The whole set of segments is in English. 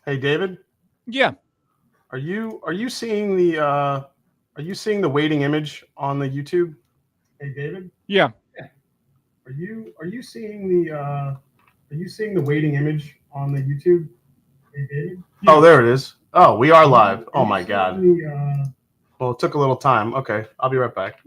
Hey, David. Yeah. Are you seeing the waiting image on the YouTube? Hey, David. Yeah. Yeah. Are you seeing the waiting image on the YouTube? Hey, David. Yeah. Oh, there it is. Oh, we are live. Oh my Are God. Well, it took a little time. Okay, I'll be right back.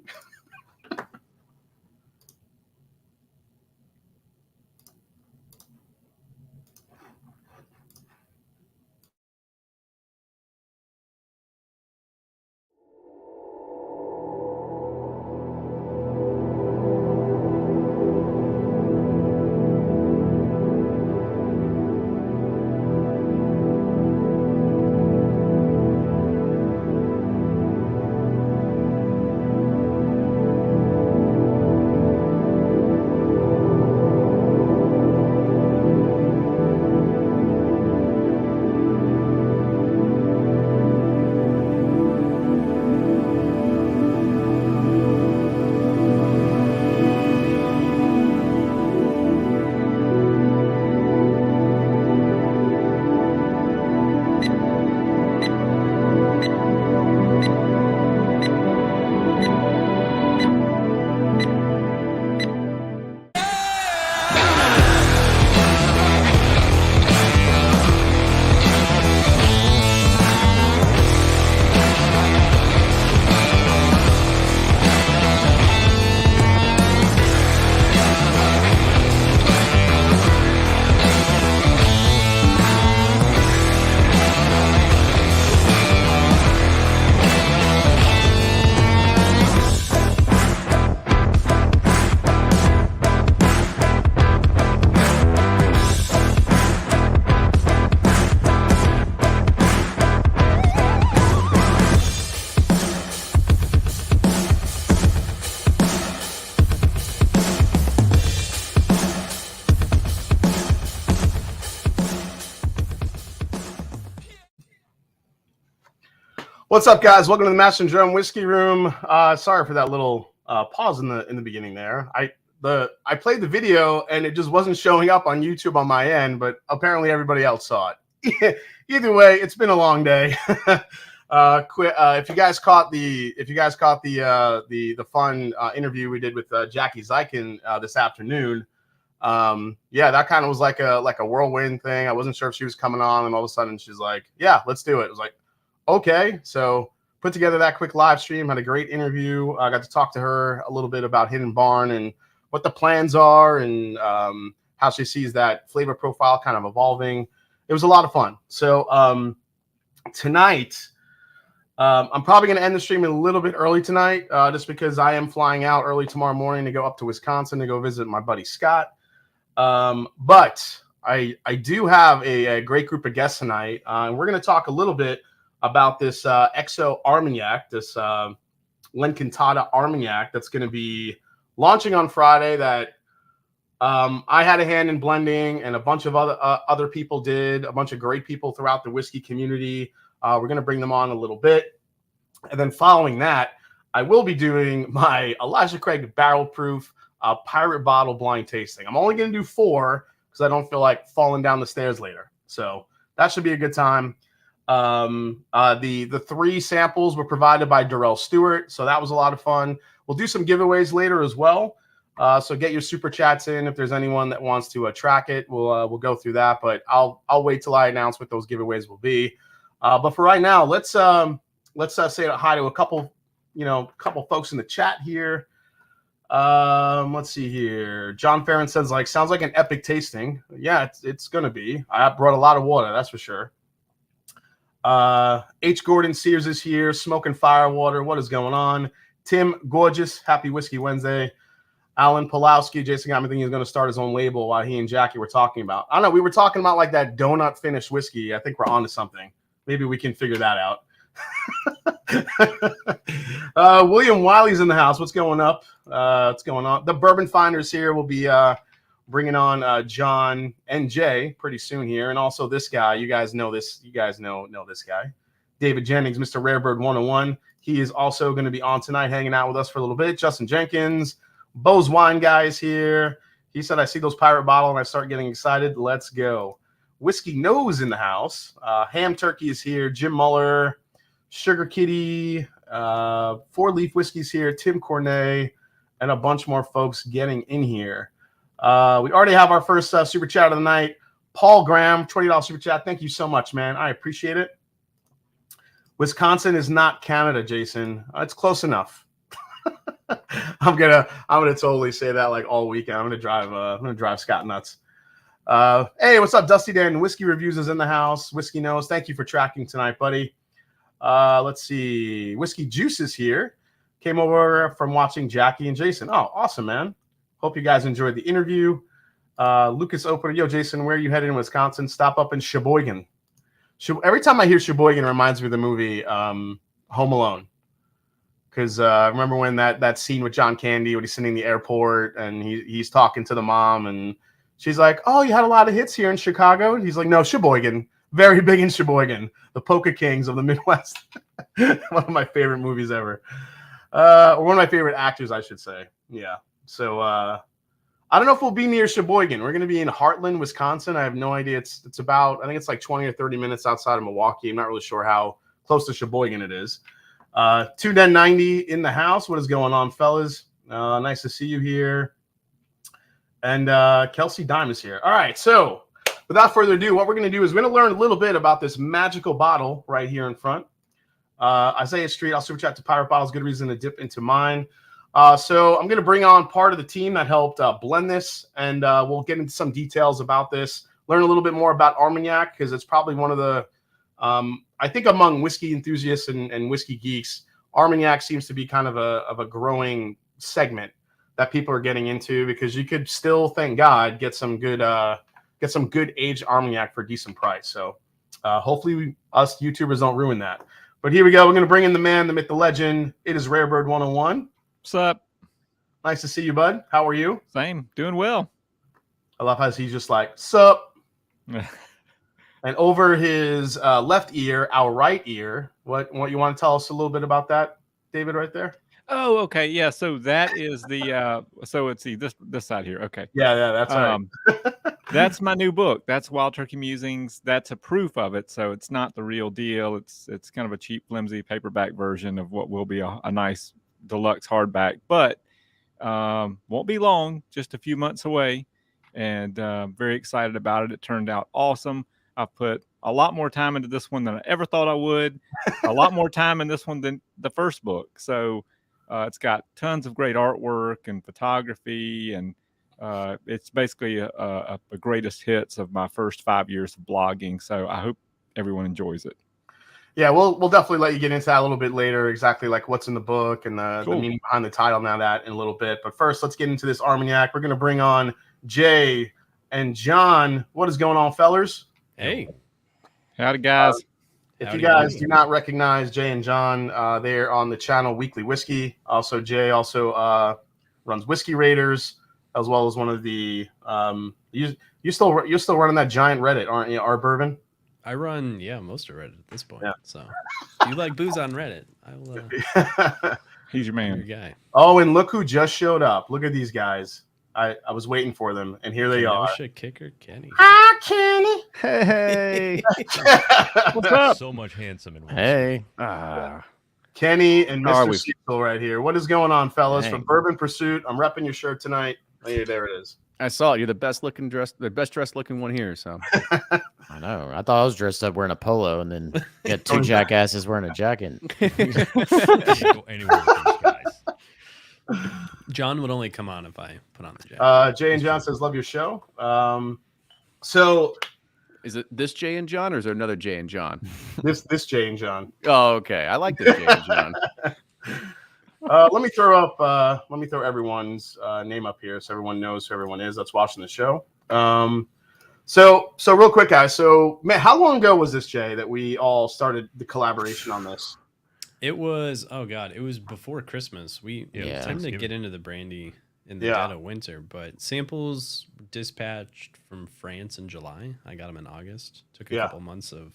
What's up, guys? Welcome to the Master and Drum Whiskey Room. Sorry for that little pause in the beginning there. I played the video and it just wasn't showing up on YouTube on my end, but apparently everybody else saw it. Either way, it's been a long day. If you guys caught the fun interview we did with Jackie Zykin this afternoon, yeah, that kind of was like a whirlwind thing. I wasn't sure if she was coming on, and all of a sudden she's like, "Yeah, let's do it." It was like, okay, so put together that quick live stream, had a great interview. I got to talk to her a little bit about Hidden Barn and what the plans are and how she sees that flavor profile kind of evolving. It was a lot of fun. So tonight, I'm probably going to end the stream a little bit early tonight just because I am flying out early tomorrow morning to go up to Wisconsin to go visit my buddy Scott. But I do have a great group of guests tonight. And we're going to talk a little bit about this XO Armagnac, this L'Encantada Armagnac that's going to be launching on Friday that I had a hand in blending and a bunch of other people did, a bunch of great people throughout the whiskey community. We're going to bring them on a little bit. And then following that, I will be doing my Elijah Craig Barrel Proof Pirate Bottle Blind Tasting. I'm only going to do 4 because I don't feel like falling down the stairs later. So that should be a good time. The 3 samples were provided by Darrell Stewart, so that was a lot of fun. We'll do some giveaways later as well. So get your super chats in if there's anyone that wants to track it. We'll go through that, but I'll wait till I announce what those giveaways will be. But for right now, let's say hi to a couple folks in the chat here. Let's see here. John Farron says sounds like an epic tasting. Yeah, it's gonna be. I brought a lot of water, that's for sure. H. Gordon Sears is here, smoking firewater. What is going on? Tim Gorgeous, happy Whiskey Wednesday. Alan Pulowski, Jason got me thinking he's going to start his own label while he and Jackie were talking about. I don't know. We were talking about like that donut finished whiskey. I think we're on to something. Maybe we can figure that out. William Wiley's in the house. What's going up? What's going on? The Bourbon Finders here will be bringing on John and Jay pretty soon here, and also this guy. You guys know this. You guys know this guy, David Jennings, Mr. Rarebird 101. He is also going to be on tonight, hanging out with us for a little bit. Justin Jenkins, Bo's Wine Guy is here. He said, "I see those pirate bottle and I start getting excited. Let's go." Whiskey Nose in the house. Ham Turkey is here. Jim Muller, Sugar Kitty, 4 Leaf Whiskey's here. Tim Cornet, and a bunch more folks getting in here. We already have our first super chat of the night. Paul Graham, $20 super chat. Thank you so much, man. I appreciate it. Wisconsin is not Canada, Jason. It's close enough. I'm gonna totally say that like all weekend. I'm gonna drive Scott nuts. Hey, what's up, Dusty Dan? Whiskey Reviews is in the house. Whiskey Knows. Thank you for tracking tonight, buddy. Let's see. Whiskey Juice is here. Came over from watching Jackie and Jason. Oh, awesome, man. Hope you guys enjoyed the interview. Lucas Opener. Yo, Jason, where are you headed in Wisconsin? Stop up in Sheboygan. Every time I hear Sheboygan, it reminds me of the movie Home Alone. Because remember when that scene with John Candy when he's sitting in the airport and he's talking to the mom and she's like, "Oh, you had a lot of hits here in Chicago?" And he's like, "No, Sheboygan. Very big in Sheboygan. The Polka Kings of the Midwest." One of my favorite movies ever. Or one of my favorite actors, I should say. Yeah. So I don't know if we'll be near Sheboygan. We're going to be in Heartland, Wisconsin. I have no idea. It's about, I think it's like 20 or 30 minutes outside of Milwaukee. I'm not really sure how close to Sheboygan it is. 21090 in the house. What is going on, fellas? Nice to see you here. And Kelsey Dime is here. All right. So without further ado, what we're going to do is we're going to learn a little bit about this magical bottle right here in front. Isaiah Street, I'll super chat to Pirate Bottles. Good reason to dip into mine. So I'm going to bring on part of the team that helped blend this, and we'll get into some details about this, learn a little bit more about Armagnac, because it's probably one of the, I think among whiskey enthusiasts and whiskey geeks, Armagnac seems to be kind of a growing segment that people are getting into, because you could still, thank God, get some good aged Armagnac for a decent price. So hopefully us YouTubers don't ruin that. But here we go. We're going to bring in the man, the myth, the legend. It is Rarebird 101. What's up? Nice to see you, bud. How are you? Same. Doing well. I love how he's just like, sup. And over his left ear, our right ear, what you want to tell us a little bit about that, David, right there? Oh, okay. Yeah. So that is the so it's this side here. Okay. Yeah, that's right. That's my new book. That's Wild Turkey Musings. That's a proof of it. So it's not the real deal. It's kind of a cheap, flimsy paperback version of what will be a nice deluxe hardback, but won't be long, just a few months away, and very excited about it. It turned out awesome. I've put a lot more time into this one than I ever thought I would. A lot more time in this one than the first book. So it's got tons of great artwork and photography, and it's basically a greatest hits of my first 5 years of blogging. So I hope everyone enjoys it. Yeah, we'll definitely let you get into that a little bit later, exactly like what's in the book and the meaning behind the title, now that in a little bit. But first, let's get into this Armagnac. We're going to bring on Jay and John. What is going on, fellers? Hey. Howdy, guys. If you guys do not recognize Jay and John, they're on the channel Weekly Whiskey. Also, Jay runs Whiskey Raiders, as well as one of the you're still running that giant Reddit, aren't you, R Bourbon? I run most of Reddit at this point. Yeah. So if you like booze on Reddit, I will He's your man. your guy. Oh, and look who just showed up. Look at these guys. I was waiting for them, and here they are. Kicker Kenny. Hi, Kenny. Hey. What's up? So much handsome and Hey. Kenny and How are Mr. we? Cecil right here. What is going on, fellas? Hey. From Bourbon Pursuit. I'm repping your shirt tonight. Hey, there it is. I saw it. You're the best dressed looking one here. So I know. I thought I was dressed up wearing a polo, and then got two jackasses wearing a jacket. can't go anywhere with these guys. John would only come on if I put on the jacket. Jay and John says, love your show. So Is it this Jay and John, or is there another Jay and John? this Jay and John. Oh, okay. I like this Jay and John. Let me throw everyone's name up here so everyone knows who everyone is that's watching the show. So real quick, guys. So, man, how long ago was this, Jay, that we all started the collaboration on this? It was it was before Christmas. We Yeah. time to get into the brandy in the Yeah. dead of winter, but samples dispatched from France in July. I got them in August. Took a couple months of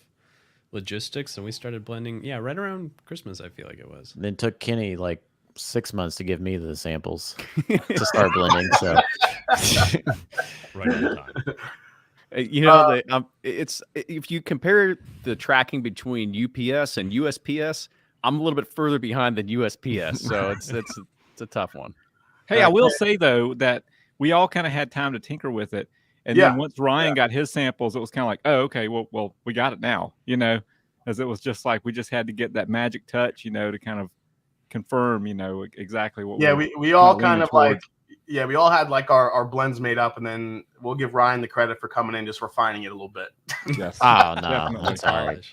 logistics, and we started blending. Yeah, right around Christmas, I feel like it was. And then took Kenny like 6 months to give me the samples to start blending. So Right on time. You know, it's if you compare the tracking between UPS and USPS, I'm a little bit further behind than USPS, so it's a tough one. Hey, I will say though that we all kind of had time to tinker with it, and then once Ryan got his samples, it was kind of like, oh, okay, well, we got it now, you know, as it was just like we just had to get that magic touch, you know, to kind of confirm, you know, exactly what. Yeah, we all kind of like. Yeah, we all had like our blends made up, and then we'll give Ryan the credit for coming in, just refining it a little bit. Yes. Oh no, that's all right.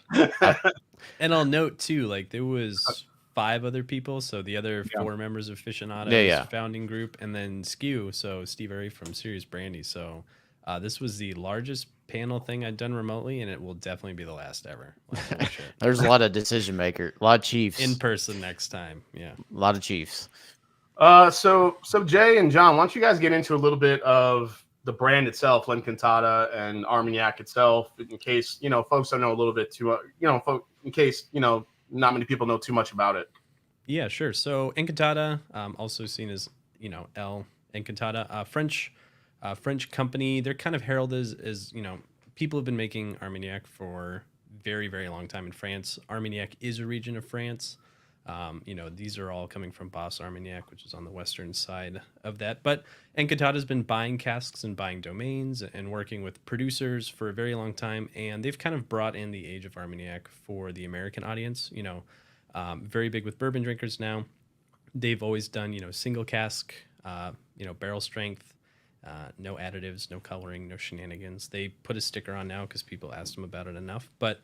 And I'll note too, like there was 5 other people, so the other 4 members of Aficionado's founding group, and then Skew, so Steve Airy from Serious Brandy. So this was the largest panel thing I'd done remotely, and it will definitely be the last ever. Like, There's a lot of decision makers, a lot of chiefs in person next time. Yeah, a lot of chiefs. So Jay and John, why don't you guys get into a little bit of the brand itself, L'Encantada and Armagnac itself, in case, you know, folks don't know a little bit too, you know, in case, you know, not many people know too much about it. Yeah, sure. So Encantada, also seen as, you know, El Encantada, French company. They're kind of heralded as, you know, people have been making Armagnac for very, very long time in France. Armagnac is a region of France. You know, these are all coming from Boss Armagnac, which is on the western side of that. But Encantada has been buying casks and buying domains and working with producers for a very long time. And they've kind of brought in the age of Armagnac for the American audience, you know, very big with bourbon drinkers now. They've always done, you know, single cask, you know, barrel strength, no additives, no coloring, no shenanigans. They put a sticker on now because people asked them about it enough. But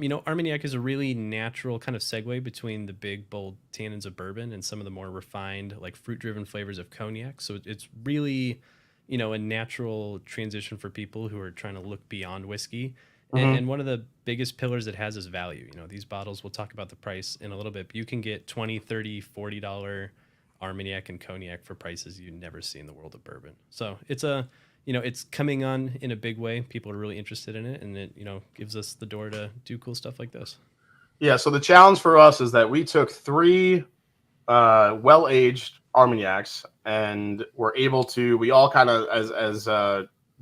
you know, Armagnac is a really natural kind of segue between the big, bold tannins of bourbon and some of the more refined, like fruit-driven flavors of cognac. So it's really, you know, a natural transition for people who are trying to look beyond whiskey. And one of the biggest pillars it has is value. You know, these bottles, we'll talk about the price in a little bit, but you can get $20, $30, $40 Armagnac and cognac for prices you never see in the world of bourbon. So it's a, you know, it's coming on in a big way. People are really interested in it, and it, you know, gives us the door to do cool stuff like this. Yeah. So the challenge for us is that we took 3 well-aged Armagnacs, and we're able to. We all kind of, as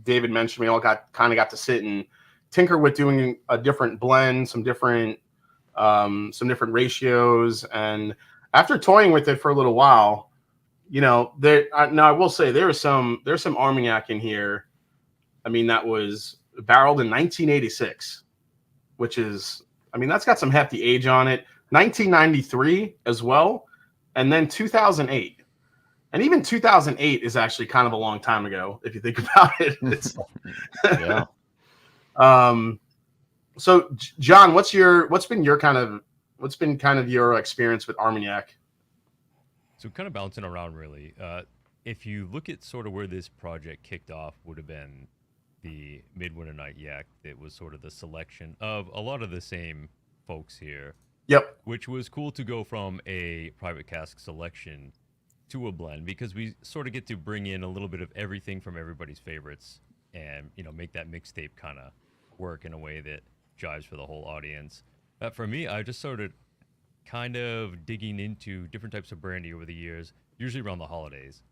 David mentioned, we all got to sit and tinker with doing a different blend, some different ratios, and after toying with it for a little while, you know, now I will say there's some Armagnac in here. I mean, that was barreled in 1986, which is, I mean, that's got some hefty age on it. 1993 as well, and then 2008. And even 2008 is actually kind of a long time ago if you think about it. It's, Yeah. So John, what's been kind of your experience with Armagnac? So kind of bouncing around really. If you look at sort of where this project kicked off, would have been the Midwinter Night Yak. That was sort of the selection of a lot of the same folks here. Yep. Which was cool to go from a private cask selection to a blend, because we sort of get to bring in a little bit of everything from everybody's favorites, and, you know, make that mixtape kind of work in a way that jives for the whole audience. For me, I just started kind of digging into different types of brandy over the years, usually around the holidays.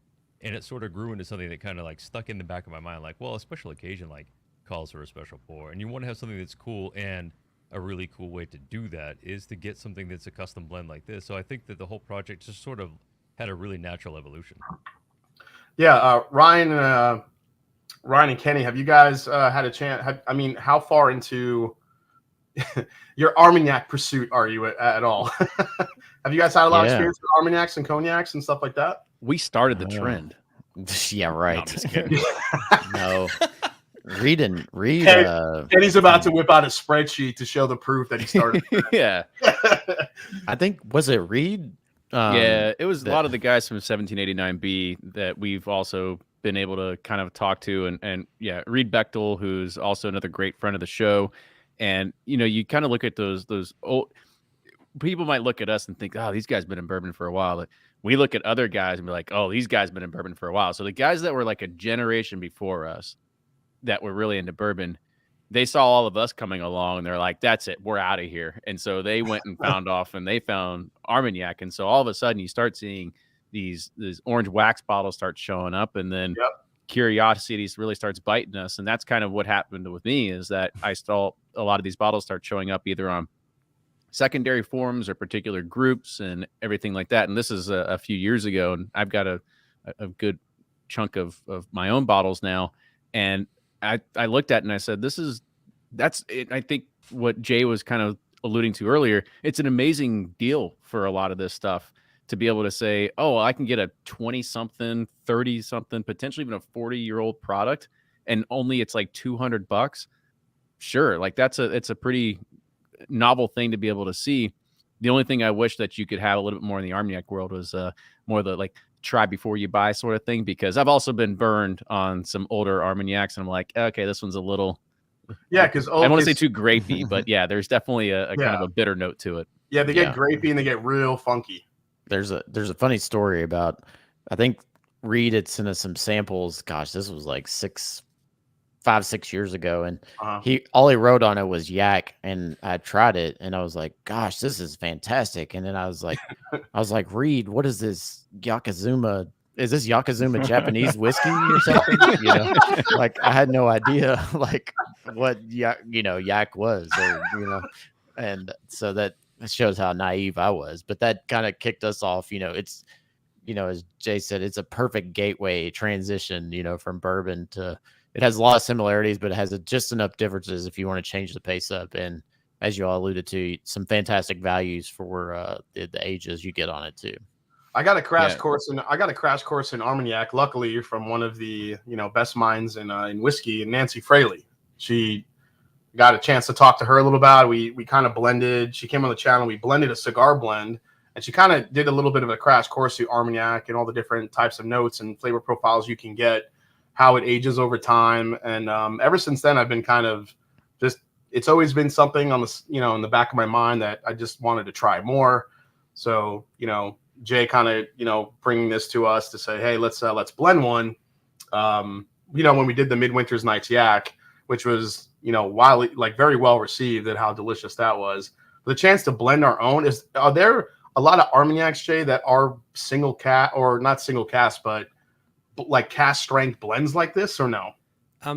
And it sort of grew into something that kind of like stuck in the back of my mind, like, well, a special occasion like calls for a special pour. And you want to have something that's cool, and a really cool way to do that is to get something that's a custom blend like this. So I think that the whole project just sort of had a really natural evolution. Yeah. Ryan and Kenny, have you guys had a chance? I mean, how far into your Armagnac pursuit are you at all? Have you guys had a lot of experience with Armagnacs and cognacs and stuff like that? We started the trend. Yeah, right. No, I'm just kidding. No. Read. Kenny's about to whip out a spreadsheet to show the proof that he started. Yeah. I think, was it Reed? Yeah, it was a lot of the guys from 1789B that we've also been able to kind of talk to, and yeah, Reed Bechtel, who's also another great friend of the show. And, you know, you kind of look at those old people might look at us and think, oh, these guys been in bourbon for a while. But we look at other guys and be like, oh, these guys been in bourbon for a while. So the guys that were like a generation before us that were really into bourbon, they saw all of us coming along and they're like, that's it, we're out of here. And so they went and they found Armagnac. And so all of a sudden you start seeing these orange wax bottles start showing up. And then curiosity really starts biting us. And that's kind of what happened with me, is that I saw a lot of these bottles start showing up either on secondary forums or particular groups and everything like that. And this is a few years ago, and I've got a good chunk of my own bottles now. And I looked at it and I said, that's it. I think what Jay was kind of alluding to earlier, it's an amazing deal for a lot of this stuff to be able to say, oh, I can get a 20-something, 30-something, potentially even a 40-year-old product, and only it's like $200. Sure, like it's a pretty novel thing to be able to see. The only thing I wish that you could have a little bit more in the Armagnac world was more of the like try before you buy sort of thing, because I've also been burned on some older Armagnacs, and I'm like, okay, this one's a little, because I want to say too grapey, but yeah, there's definitely a kind of a bitter note to it. Yeah, they get grapey and they get real funky. There's a funny story about, I think Reed had sent us some samples. Gosh, this was like 5-6 years ago, and all he wrote on it was yak, and I tried it and I was like, gosh, this is fantastic. And then I was like Reed, what is this Yokozuna? Is this Yokozuna Japanese whiskey or something? Like I had no idea like what yak was, or, and so that shows how naive I was. But that kind of kicked us off. It's, as Jay said, it's a perfect gateway transition, from bourbon to. It has a lot of similarities, but it has just enough differences if you want to change the pace up. And as you all alluded to, some fantastic values for the ages you get on it too. I got a crash course in Armagnac, luckily from one of the best minds in whiskey, Nancy Fraley. She got a chance to talk to her a little about it. We kind of blended. She came on the channel. We blended a cigar blend, and she kind of did a little bit of a crash course through Armagnac and all the different types of notes and flavor profiles you can get, how it ages over time. And ever since then, I've been kind of it's always been something on the, in the back of my mind that I just wanted to try more. So, Jay kind of, bringing this to us to say, hey, let's blend one. When we did the Midwinter's Nights Yak, which was, wildly, like very well received at how delicious that was. The chance to blend our own are there a lot of Armagnacs, Jay, that are single cast, or not single cast, but like cast strength blends like this, or no?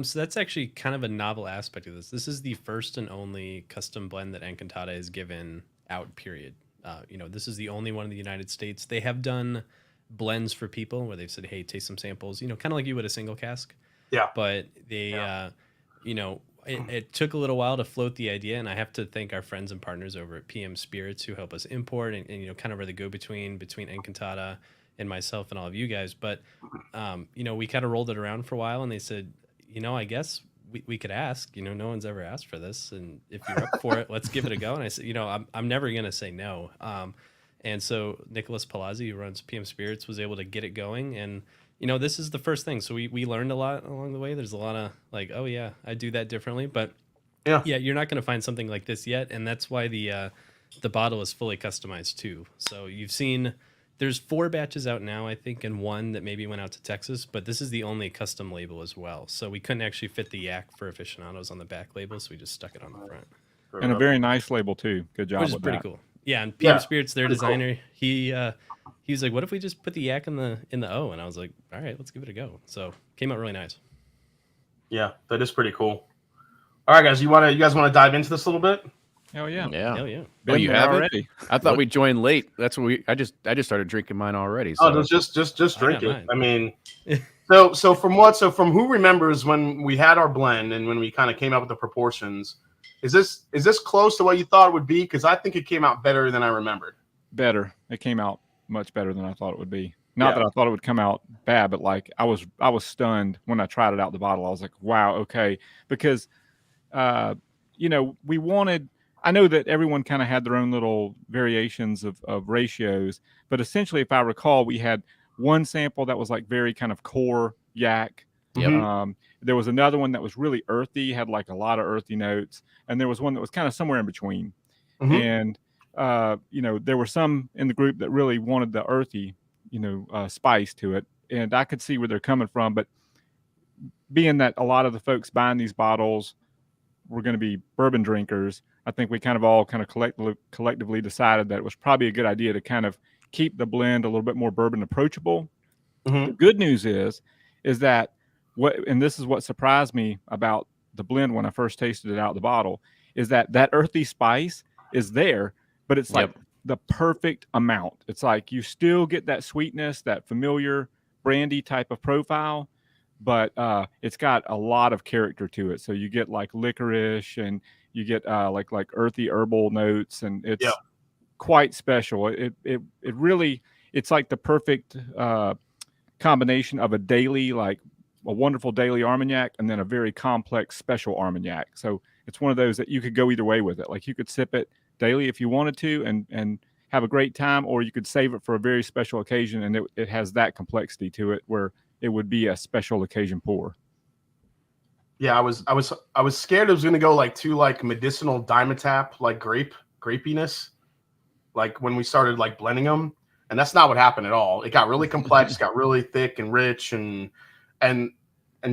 So that's actually kind of a novel aspect of this. This is the first and only custom blend that Encantada has given out, period. This is the only one in the United States. They have done blends for people where they've said, hey, taste some samples, kind of like you would a single cask. Yeah. But they, it took a little while to float the idea. And I have to thank our friends and partners over at PM Spirits who help us import and kind of are the go-between between Encantada and myself and all of you guys. But, we kind of rolled it around for a while, and they said, I guess we could ask, no one's ever asked for this. And if you're up for it, let's give it a go. And I said, I'm never going to say no. And so Nicholas Palazzi, who runs PM Spirits, was able to get it going. And, this is the first thing. So we learned a lot along the way. There's a lot of like, oh yeah, I do that differently. But yeah, you're not going to find something like this yet. And that's why the bottle is fully customized too. So you've seen, there's 4 batches out now, I think, and 1 that maybe went out to Texas, but this is the only custom label as well. So we couldn't actually fit the yak for aficionados on the back label, so we just stuck it on the front. And a very nice label too. Good job. Which is pretty cool. Yeah, and PM Spirits, their designer, cool. He was like, "What if we just put the yak in the O?" And I was like, "All right, let's give it a go." So came out really nice. Yeah, that is pretty cool. All right, guys, you guys want to dive into this a little bit? Hell yeah. Hell yeah. Oh, you have already? I thought we joined late. That's what I just started drinking mine already. So. Oh, just drink it. Mine. I mean, so from who remembers when we had our blend and when we kind of came up with the proportions, is this close to what you thought it would be? Because I think it came out better than I remembered. Better. It came out much better than I thought it would be. Not that I thought it would come out bad, but like I was stunned when I tried it out the bottle. I was like, wow, okay, because we wanted. I know that everyone kind of had their own little variations of ratios, but essentially, if I recall, we had one sample that was like very kind of core yak. Yep. There was another one that was really earthy, had like a lot of earthy notes, and there was one that was kind of somewhere in between. And there were some in the group that really wanted the earthy, spice to it, and I could see where they're coming from. But being that a lot of the folks buying these bottles were going to be bourbon drinkers, I think we kind of collectively decided that it was probably a good idea to kind of keep the blend a little bit more bourbon approachable. The good news is that and this is what surprised me about the blend when I first tasted it out of the bottle, is that earthy spice is there, but it's like the perfect amount. It's like you still get that sweetness, that familiar brandy type of profile, but it's got a lot of character to it. So you get like licorice, and you get like earthy herbal notes, and it's quite special. It really, it's like the perfect combination of a wonderful daily Armagnac and then a very complex special Armagnac. So it's one of those that you could go either way with it. Like you could sip it daily if you wanted to and have a great time, or you could save it for a very special occasion, and it has that complexity to it where it would be a special occasion pour. Yeah, I was scared it was gonna go like too like medicinal Dimetapp, like grapiness, like when we started like blending them, and that's not what happened at all. It got really complex, got really thick and rich, and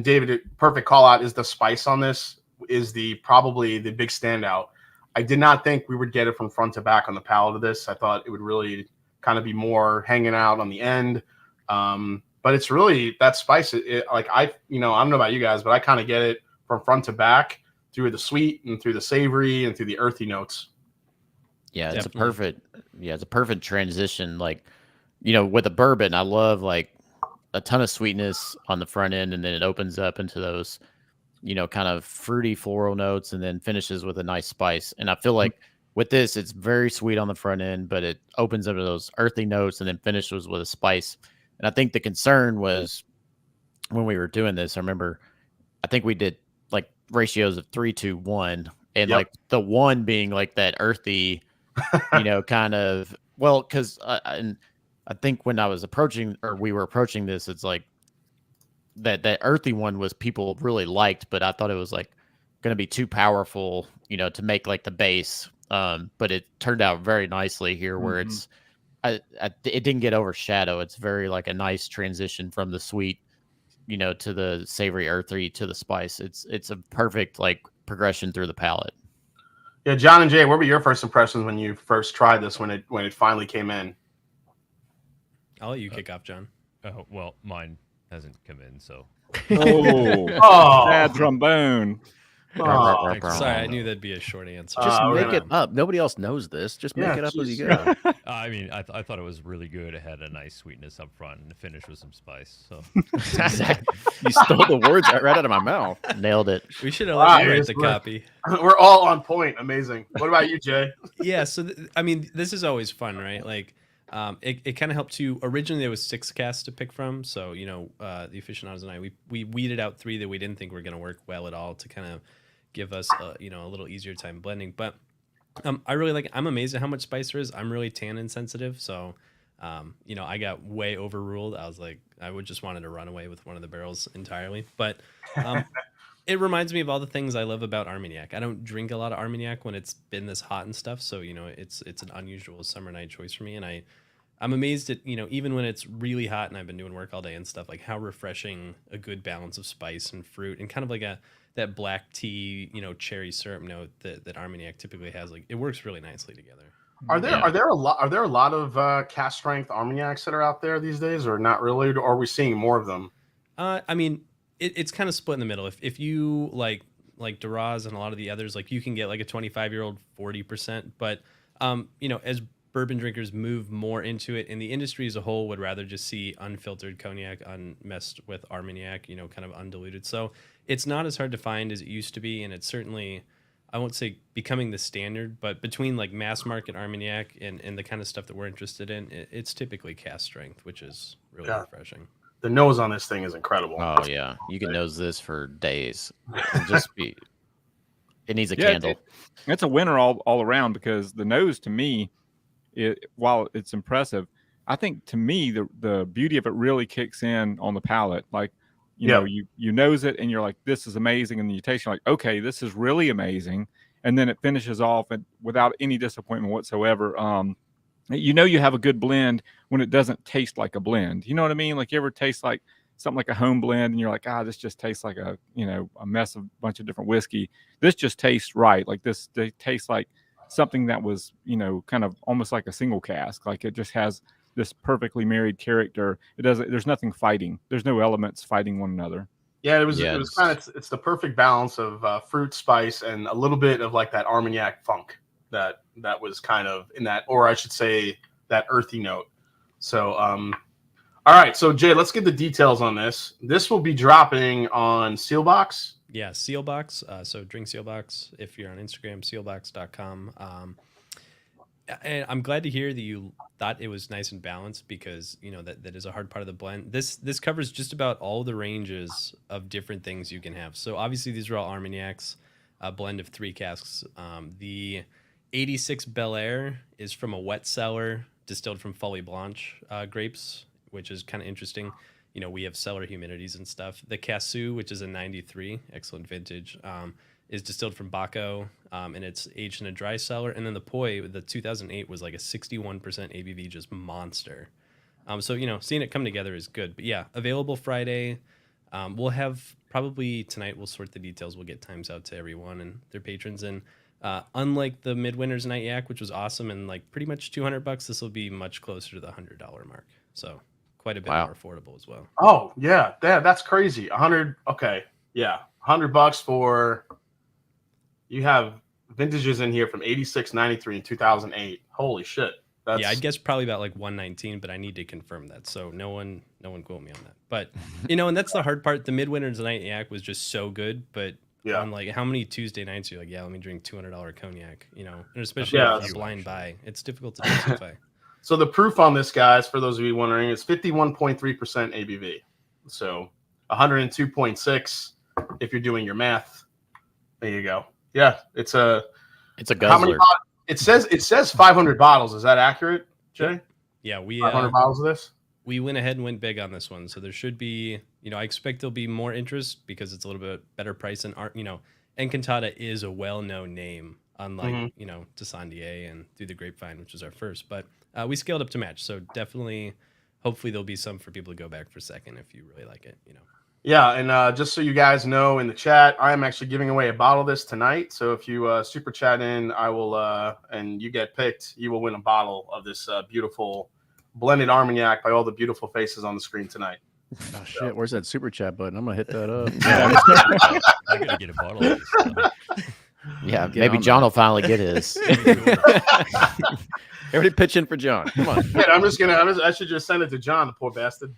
David, perfect call out is the spice on this is probably the big standout. I did not think we would get it from front to back on the palate of this. I thought it would really kind of be more hanging out on the end. But it's really that spice. Like I don't know about you guys, but I kind of get it from front to back through the sweet and through the savory and through the earthy notes. Yeah, it's a perfect transition. Like, with a bourbon, I love like a ton of sweetness on the front end, and then it opens up into those, kind of fruity floral notes, and then finishes with a nice spice. And I feel like with this, it's very sweet on the front end, but it opens up to those earthy notes and then finishes with a spice. And I think the concern was when we were doing this, I think we did like ratios of 3-2-1, and like the 1 being like that earthy, kind of, well, because and I think when we were approaching this, it's like that earthy one was people really liked, but I thought it was like going to be too powerful, to make like the base. But it turned out very nicely here, where it's, it didn't get overshadowed. It's very like a nice transition from the sweet, to the savory earthy to the spice. It's a perfect like progression through the palate. Yeah, John and Jay, what were your first impressions when you first tried this, when it finally came in? I'll let you kick off, John. Oh, well, mine hasn't come in, so. Bad trombone. Sorry, I knew that'd be a short answer. Just make it up. Nobody else knows this. Just make it up as you go. I mean, I thought it was really good. It had a nice sweetness up front, and the finish with some spice. So exactly. You stole the words right out of my mouth. Nailed it. We should have let you write the copy. We're all on point. Amazing. What about you, Jay? Yeah. So this is always fun, right? Like, it kind of helped to. Originally, there was 6 casks to pick from. So the aficionados and I, we weeded out 3 that we didn't think were going to work well at all to kind of give us a little easier time blending. But I really like it. I'm amazed at how much spice there is. I'm really tannin sensitive, so I got way overruled. I was like, I would just wanted to run away with one of the barrels entirely. But it reminds me of all the things I love about Armagnac. I don't drink a lot of Armagnac when it's been this hot and stuff, so it's an unusual summer night choice for me. And I'm amazed at even when it's really hot and I've been doing work all day and stuff, like how refreshing a good balance of spice and fruit and kind of like that black tea, cherry syrup note that Armagnac typically has. Like, it works really nicely together. Are there a lot of cask strength Armagnacs that are out there these days, or not really? Or are we seeing more of them? I mean, it's kind of split in the middle. If you like Duras and a lot of the others, like you can get like a 25-year-old 40%, but as bourbon drinkers move more into it, and the industry as a whole would rather just see unfiltered cognac unmessed with Armagnac, kind of undiluted. So it's not as hard to find as it used to be, and it's certainly, I won't say becoming the standard, but between like mass market Armagnac and the kind of stuff that we're interested in, it's typically cask strength, which is really refreshing. The nose on this thing is incredible. Oh yeah, you can nose this for days. It needs a candle. It's a winner all around, because the nose, to me, while it's impressive, I think to me the beauty of it really kicks in on the palate. Like, you nose it and you're like, this is amazing, and then you taste it, you're like, okay, this is really amazing, and then it finishes off without any disappointment whatsoever. You have a good blend when it doesn't taste like a blend. You know what I mean? Like, you ever taste like something like a home blend and you're like, this just tastes like a mess of a bunch of different whiskey. This just tastes right. Like this, they taste like something that was, kind of almost like a single cask. Like, it just has this perfectly married character. There's nothing fighting. There's no elements fighting one another. Yeah, it was Yeah, it was kind of it's the perfect balance of fruit, spice, and a little bit of like that Armagnac funk that was kind of in that, or I should say that earthy note. So all right, so Jay, let's get the details on this. This will be dropping on Seelbach. Yeah, Seelbach. So drink Seelbach if you're on Instagram, seelbach.com. And I'm glad to hear that you thought it was nice and balanced, because that is a hard part of the blend. This covers just about all the ranges of different things you can have. So obviously these are all Armagnacs, a blend of 3 casks. The 86 Bel Air is from a wet cellar distilled from Folie Blanche grapes, which is kind of interesting. We have cellar humidities and stuff. The Cassou, which is a 93, excellent vintage, is distilled from Baco, and it's aged in a dry cellar. And then the Poi, the 2008, was like a 61% ABV, just monster. So, seeing it come together is good. But yeah, available Friday. We'll have probably tonight, we'll sort the details. We'll get times out to everyone and their patrons. And unlike the Midwinter's Night Yak, which was awesome and like pretty much $200, this will be much closer to the $100 mark. So quite a bit more affordable as well. Oh yeah, that's crazy. 100. Okay, yeah, $100 for. You have vintages in here from 86, 93, and 2008. Holy shit. Yeah, I guess probably about like 119, but I need to confirm that. So no one quote me on that. But and that's the hard part. The Midwinter's Night Yak was just so good, but on like how many Tuesday nights you're like, yeah, let me drink $200 cognac, and especially if you're blind buy, it's difficult to justify. So the proof on this, guys, for those of you wondering, is 51.3% ABV. So 102.6 if you're doing your math. There you go. Yeah, it's a guzzler. It says 500 bottles. Is that accurate, Jay? Yeah, we 500 bottles of this. We went ahead and went big on this one, so there should be. I expect there'll be more interest because it's a little bit better price than art. Encantada is a well-known name, unlike Tissandier and Through the Grapevine, which was our first. But we scaled up to match, so definitely, hopefully there'll be some for people to go back for second if you really like it. Yeah, and just so you guys know in the chat, I am actually giving away a bottle of this tonight. So if you super chat in, I will, and you get picked, you will win a bottle of this beautiful blended Armagnac by all the beautiful faces on the screen tonight. Oh shit! Where's that super chat button? I'm gonna hit that up. I gotta get a bottle of this. Yeah, maybe John will finally get his. Everybody pitch in for John. Come on. Yeah, I should just send it to John, the poor bastard.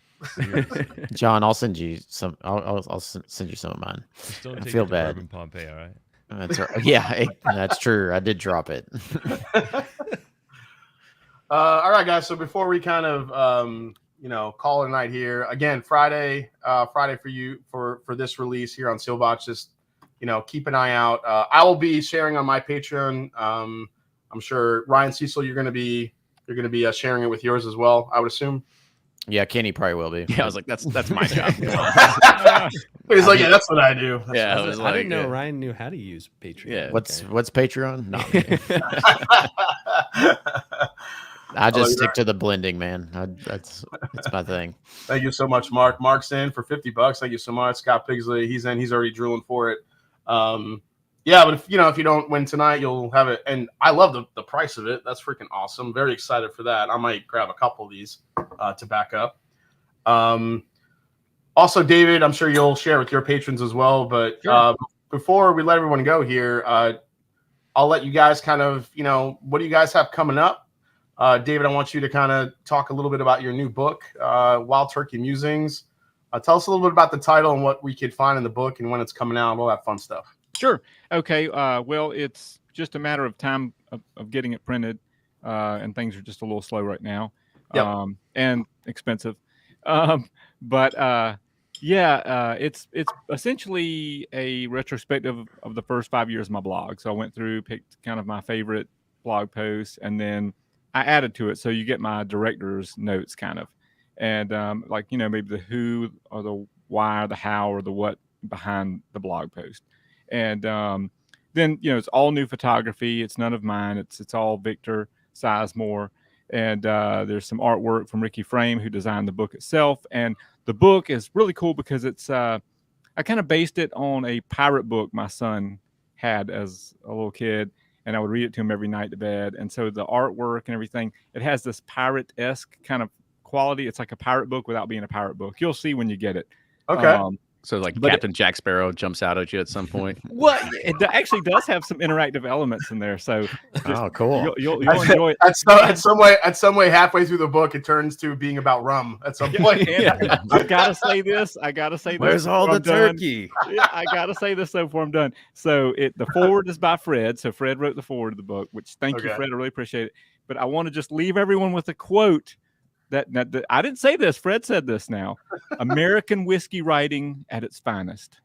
John, I'll send you some. I'll send you some of mine. I feel bad. Bourbon Pompeii, all right. That's right. Yeah, that's true. I did drop it. All right, guys. So before we kind of call it a night here, again, Friday for you for this release here on Seelbach. Just keep an eye out. I will be sharing on my Patreon. I'm sure Ryan Cecil, you're gonna be sharing it with yours as well, I would assume. Yeah, Kenny probably will be. Yeah, I was like, that's my job. He's like, yeah, that's what I do. I didn't know Ryan knew how to use Patreon. Yeah, what's Patreon? No. I just stick to the blending, man. That's my thing. Thank you so much, Mark. Mark's in for $50. Thank you so much, Scott Pigsley. He's in. He's already drooling for it. Yeah, but if you don't win tonight, you'll have it. And I love the price of it. That's freaking awesome. Very excited for that. I might grab a couple of these to back up. Also, David, I'm sure you'll share with your patrons as well. But sure. Before we let everyone go here, I'll let you guys kind of, what do you guys have coming up? David, I want you to kind of talk a little bit about your new book, Wild Turkey Musings. Tell us a little bit about the title and what we could find in the book and when it's coming out and all that fun stuff. Sure. Okay. Well, it's just a matter of time of getting it printed, and things are just a little slow right now, and expensive. It's essentially a retrospective of the first 5 years of my blog. So I went through, picked kind of my favorite blog posts, and then I added to it. So you get my director's notes kind of, and maybe the who or the why or the how or the what behind the blog post. And then it's all new photography. It's none of mine. It's all Victor Sizemore, and there's some artwork from Ricky Frame, who designed the book itself. And the book is really cool because it's I kind of based it on a pirate book my son had as a little kid, and I would read it to him every night to bed. And so the artwork and everything, it has this pirate-esque kind of quality. It's like a pirate book without being a pirate book. You'll see when you get it. Okay. So like But Captain Jack Sparrow jumps out at you at some point. Well, it actually does have some interactive elements in there, so Oh, cool. you'll enjoy it. At some way, halfway through the book, it turns to being about rum. At some point, I gotta say this. Where's all the before I'm done. turkey? Yeah, I gotta say this though before I'm done. So the forward is by Fred. So Fred wrote the forward of the book, which thank you, Fred. I really appreciate it. But I want to just leave everyone with a quote that I didn't say this. Fred said this now. American whiskey writing at its finest.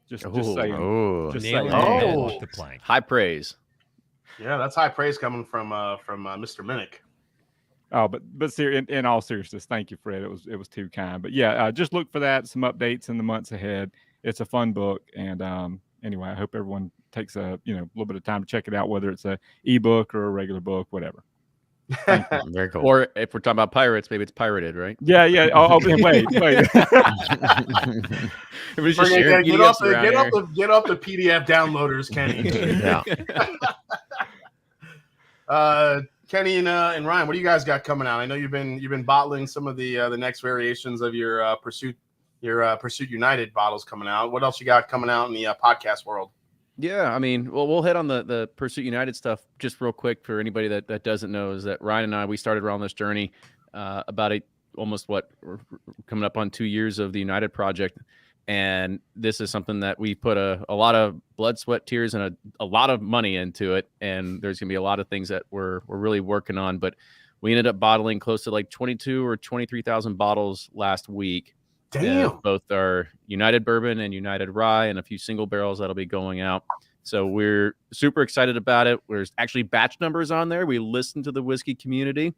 Just saying. Just saying. Off the plank. High praise. Yeah, that's high praise coming from Mr. Minnick. Oh, but in all seriousness, thank you, Fred. It was too kind. But yeah, just look for that. Some updates in the months ahead. It's a fun book, and anyway, I hope everyone takes a little bit of time to check it out, whether it's a ebook or a regular book, whatever. Very cool. Or if we're talking about pirates, maybe it's pirated, right? Yeah. Oh, wait. It was just get off the PDF downloaders, Kenny. Yeah. Kenny and Ryan, what do you guys got coming out? I know you've been bottling some of the next variations of your Pursuit United bottles coming out. What else you got coming out in the podcast world? Yeah, I mean, well, we'll hit on the Pursuit United stuff just real quick for anybody that doesn't know. Is that Ryan and I, we started around this journey about we're coming up on 2 years of the United project, and this is something that we put a lot of blood, sweat, tears, and a lot of money into it. And there's gonna be a lot of things that we're really working on, but we ended up bottling close to like 22 or 23,000 bottles last week. Damn. Both our United Bourbon and United Rye, and a few single barrels that'll be going out. So we're super excited about it. There's actually batch numbers on there. We listened to the whiskey community.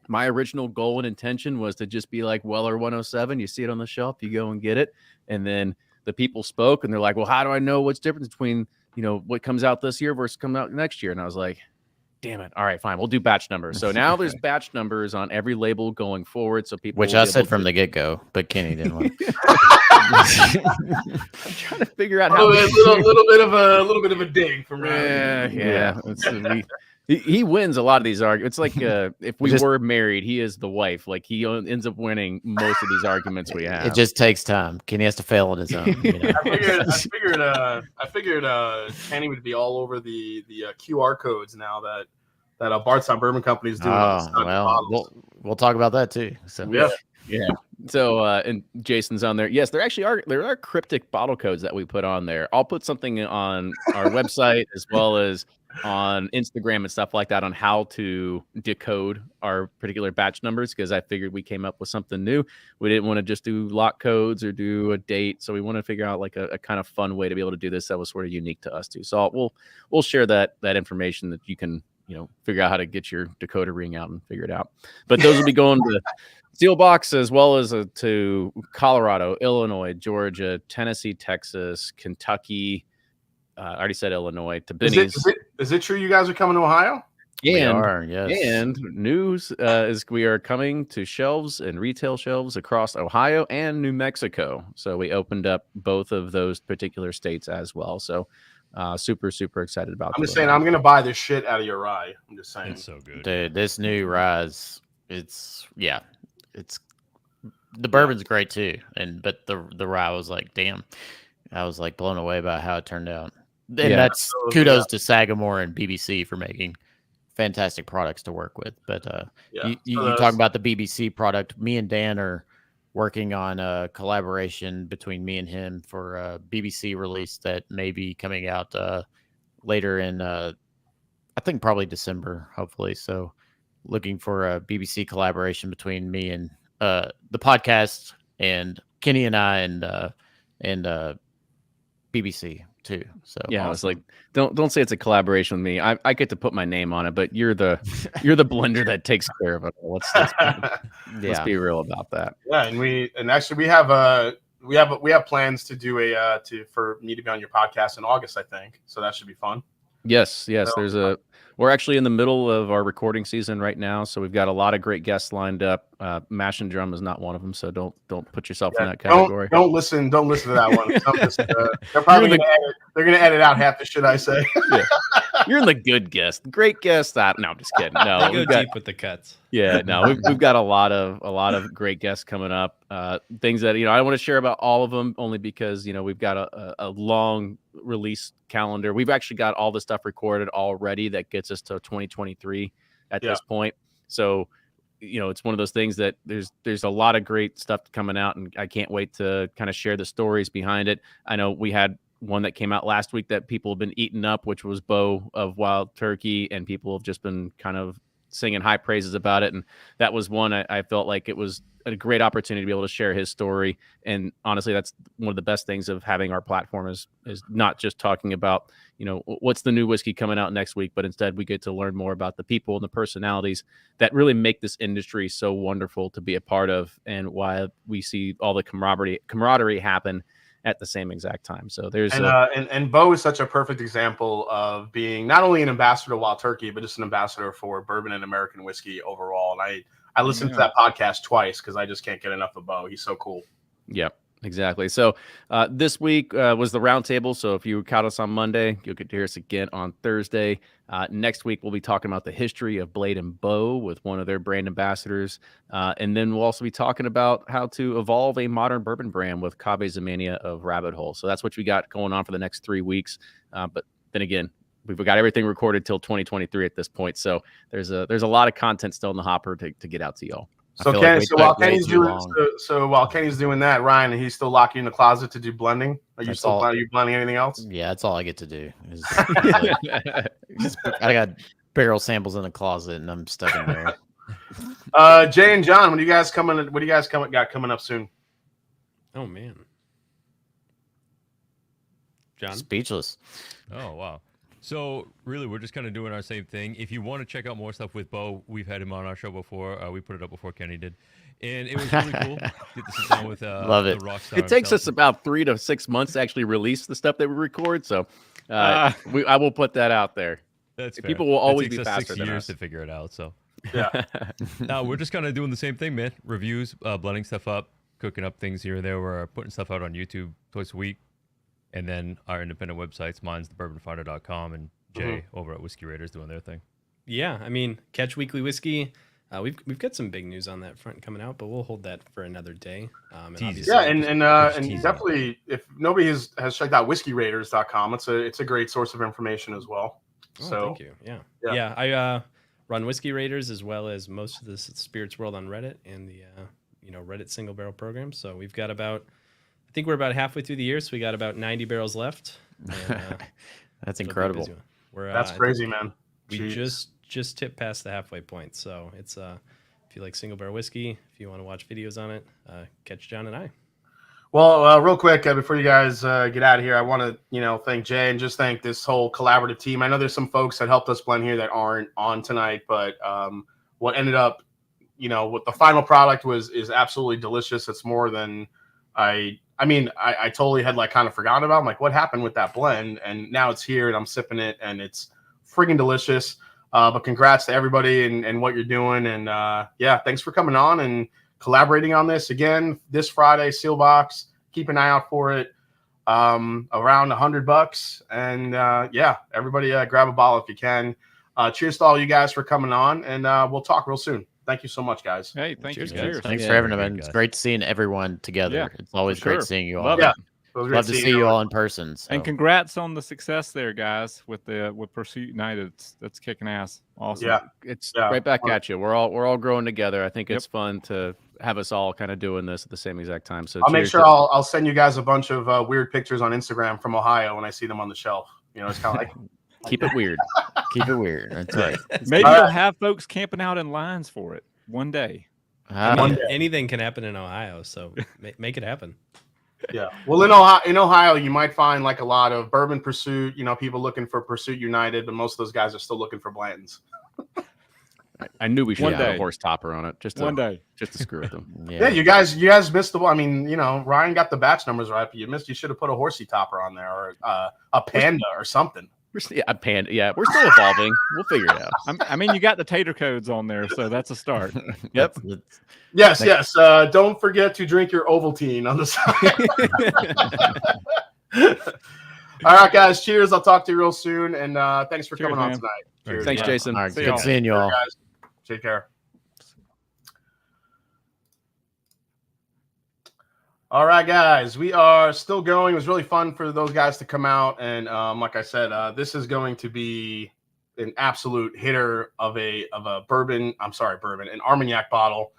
My original goal and intention was to just be like Weller 107. You see it on the shelf, you go and get it. And then the people spoke, and they're like, well, how do I know what's different between, what comes out this year versus coming out next year? And I was like, damn it. All right, fine. We'll do batch numbers. So now there's batch numbers on every label going forward. So people, which I said from the get-go, but Kenny didn't want. I'm trying to figure out how a little bit of a dig from Ryan. Yeah. He wins a lot of these arguments. It's like if we were married, he is the wife. Like he ends up winning most of these arguments we have. It just takes time. Kenny has to fail on his own. I figured Kenny would be all over the QR codes now that Bardstown Bourbon Company is doing. We'll talk about that too. So yeah. So and Jason's on there. Yes, there are cryptic bottle codes that we put on there. I'll put something on our website as well as on Instagram and stuff like that on how to decode our particular batch numbers, because I figured we came up with something new. We didn't want to just do lot codes or do a date, so we want to figure out like a kind of fun way to be able to do this that was sort of unique to us too. So we'll share that information that you can figure out how to get your decoder ring out and figure it out. But those will be going to Seelbach as well as to Colorado, Illinois, Georgia, Tennessee, Texas, Kentucky. I already said Illinois, to Benny's. Is it true you guys are coming to Ohio? We are, yes. And news is we are coming to shelves and retail shelves across Ohio and New Mexico. So we opened up both of those particular states as well. So super, super excited about I'm just saying, I'm going to buy this shit out of your rye. I'm just saying. It's so good. Dude, this new rye it's the bourbon's great too. But the rye was like, damn. I was like blown away by how it turned out. And that's kudos to Sagamore and BBC for making fantastic products to work with. But you talk about the BBC product. Me and Dan are working on a collaboration between me and him for a BBC release that may be coming out later in, I think probably December, hopefully. So looking for a BBC collaboration between me and the podcast and Kenny and I and BBC too. So yeah, I was like, don't say it's a collaboration with me. I get to put my name on it, but you're the blender that takes care of it. Let's be real about that. Yeah, and actually we have plans to do for me to be on your podcast in August, I think. So that should be fun. Yes. So, we're actually in the middle of our recording season right now, so we've got a lot of great guests lined up. Mash and Drum is not one of them, so don't put yourself in that category. Don't listen to that one. They're probably going to edit out half the shit I say. You're in the good guest, great guest. No, I'm just kidding. No, They go deep with the cuts. Yeah, no, we've got a lot of great guests coming up. Things that I don't want to share about all of them, only because we've got a long release calendar. We've actually got all the stuff recorded already that gets us to 2023 at this point. So it's one of those things that there's a lot of great stuff coming out, and I can't wait to kind of share the stories behind it. I know we had one that came out last week that people have been eating up, which was Bo of Wild Turkey, and people have just been kind of singing high praises about it. And that was one I felt like it was a great opportunity to be able to share his story. And honestly, that's one of the best things of having our platform is not just talking about, what's the new whiskey coming out next week, but instead we get to learn more about the people and the personalities that really make this industry so wonderful to be a part of, and why we see all the camaraderie happen at the same exact time. So there's and Bo is such a perfect example of being not only an ambassador to Wild Turkey, but just an ambassador for bourbon and American whiskey overall. And I listened to that podcast twice because I just can't get enough of Bo. He's so cool. Yep, exactly. So this week was the roundtable. So if you caught us on Monday, you'll get to hear us again on Thursday. Next week, we'll be talking about the history of Blade and Bow with one of their brand ambassadors. And then we'll also be talking about how to evolve a modern bourbon brand with Cave Zamania of Rabbit Hole. So that's what we got going on for the next 3 weeks. But then again, we've got everything recorded till 2023 at this point. So there's a lot of content still in the hopper to get out to y'all. So while Kenny's doing that, Ryan, and he's still locking you in the closet to do blending. Are you blending anything else? Yeah, that's all I get to do. I got barrel samples in the closet, and I'm stuck in there. Jay and John, what do you guys got coming up soon? Oh man, John, speechless. Oh wow. So really, we're just kind of doing our same thing. If you want to check out more stuff with Bo, we've had him on our show before. We put it up before Kenny did, and it was really cool. Get to sit down with Love it. The rock star It takes himself. us about 3 to 6 months to actually release the stuff that we record. So I will put that out there. That's fair. People will always be it takes us faster 6 than years us. to figure it out. So Yeah. now we're just kind of doing the same thing, man. Reviews, blending stuff up, cooking up things here and there. We're putting stuff out on YouTube twice a week, and then our independent websites. Mine's thebourbonfighter.com, and Jay over at Whiskey Raiders doing their thing. Yeah, I mean, Catch Weekly Whiskey. We've got some big news on that front coming out, but we'll hold that for another day. And definitely, if nobody has checked out whiskyraiders.com, it's a great source of information as well. Thank you. Yeah. I run Whiskey Raiders as well as most of the Spirits World on Reddit and the Reddit single barrel program. So we've got I think we're about halfway through the year, so we got about 90 barrels left. And, that's incredible. That's crazy, man. We just tipped past the halfway point. So it's if you like single barrel whiskey, if you want to watch videos on it, catch John and I. Well, real quick, before you guys get out of here, I want to, thank Jay and just thank this whole collaborative team. I know there's some folks that helped us blend here that aren't on tonight, but what ended up, what the final product is absolutely delicious. It's more than I totally had kind of forgotten about. I'm like, what happened with that blend? And now it's here and I'm sipping it and it's friggin' delicious. But congrats to everybody and what you're doing. And thanks for coming on and collaborating on this again this Friday. Seelbach, keep an eye out for it. Around $100. And everybody grab a bottle if you can. Cheers to all you guys for coming on, and we'll talk real soon. Thank you so much, guys. Hey, thank you. Cheers. Thanks for having us, man. It's great seeing everyone together. Yeah, it's always great seeing you all. Love to see you all in person. So. And congrats on the success there, guys, with Pursuit United. That's kicking ass. Awesome. Yeah, it's right back at you. We're all growing together. I think it's fun to have us all kind of doing this at the same exact time. So I'll make sure I'll send you guys a bunch of weird pictures on Instagram from Ohio when I see them on the shelf. It's kind of like keep it weird. Keep it weird. That's right. Maybe you'll have folks camping out in lines for it one day. Anything can happen in Ohio, so make it happen. Yeah. Well, in Ohio, you might find a lot of Bourbon Pursuit, people looking for Pursuit United, but most of those guys are still looking for Blantons. I knew we should have a horse topper on it just to screw with them. Yeah, you guys missed the. I mean, Ryan got the batch numbers right, but you should have put a horsey topper on there or a panda or something. A panda. Yeah, we're still evolving. We'll figure it out. You got the tater codes on there, so that's a start. Yep. Yes. Don't forget to drink your Ovaltine on the side. All right, guys. Cheers. I'll talk to you real soon. And thanks for Cheers, coming on man. tonight. Cheers. Thanks, Yeah. Jason. All right, See good y'all. seeing you all. Guys. Take care. All right, guys, we are still going. It was really fun for those guys to come out. And like I said, this is going to be an absolute hitter of a bourbon. I'm sorry, bourbon, an Armagnac bottle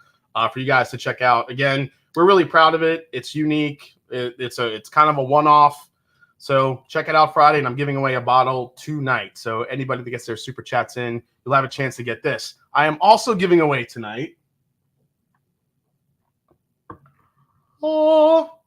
for you guys to check out. Again, we're really proud of it. It's unique. It's kind of a one-off. So check it out Friday, and I'm giving away a bottle tonight. So anybody that gets their super chats in, you'll have a chance to get this. I am also giving away tonight. Oh,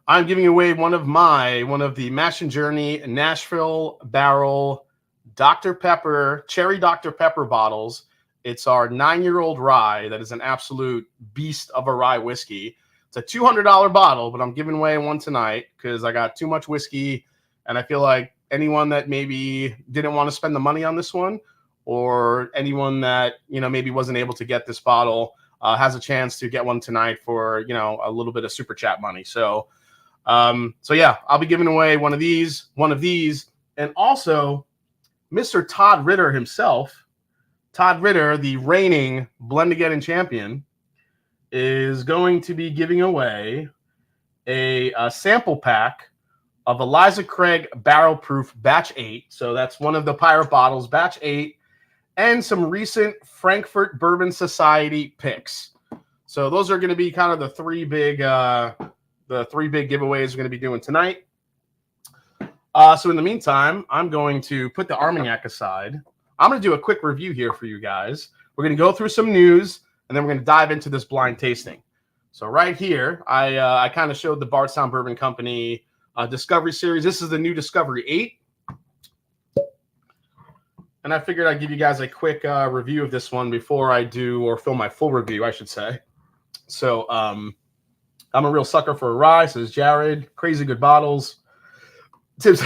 I'm giving away one of the Mash and Journey Nashville Barrel Dr. Pepper, Cherry Dr. Pepper bottles. It's our 9-year-old rye that is an absolute beast of a rye whiskey. It's a $200 bottle, but I'm giving away one tonight because I got too much whiskey, and I feel like anyone that maybe didn't want to spend the money on this one, or anyone that maybe wasn't able to get this bottle, has a chance to get one tonight for a little bit of super chat money. So yeah, I'll be giving away one of these, and also Mr. Todd Ritter himself. Todd Ritter, the reigning Blend-A-Get-In champion, is going to be giving away a sample pack of Eliza Craig Barrel Proof Batch 8. So that's one of the Pirate bottles, Batch 8, and some recent Frankfurt Bourbon Society picks. So those are going to be kind of the three big giveaways we're going to be doing tonight. So in the meantime, I'm going to put the Armagnac aside. I'm going to do a quick review here for you guys. We're going to go through some news, and then we're going to dive into this blind tasting. So right here, I kind of showed the Bardstown Bourbon Company Discovery Series. This is the new Discovery 8. And I figured I'd give you guys a quick review of this one before I do, or film my full review, I should say. So I'm a real sucker for a rye, says Jared. Crazy good bottles. Tips,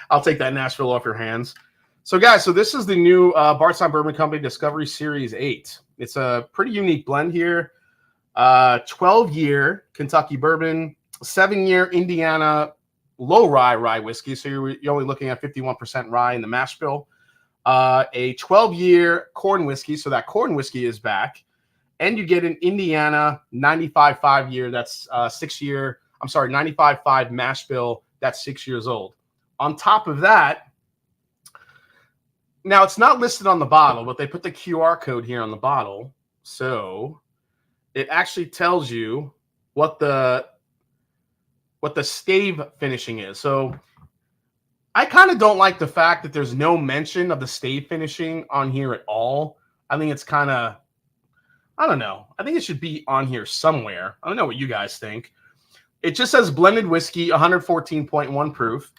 I'll take that Nashville off your hands. So guys, so this is the new Bardstown Bourbon Company Discovery Series 8. It's a pretty unique blend here. 12-year Kentucky bourbon, 7-year Indiana low rye whiskey. So you're only looking at 51% rye in the mash bill. A 12-year corn whiskey, so that corn whiskey is back, and you get an Indiana 95.5 year. That's 95.5 mash bill. That's 6 years old. On top of that, now it's not listed on the bottle, but they put the QR code here on the bottle, so it actually tells you what the stave finishing is. So I kind of don't like the fact that there's no mention of the stave finishing on here at all. I think it's kind of, I don't know. I think it should be on here somewhere. I don't know what you guys think. It just says blended whiskey, 114.1 proof.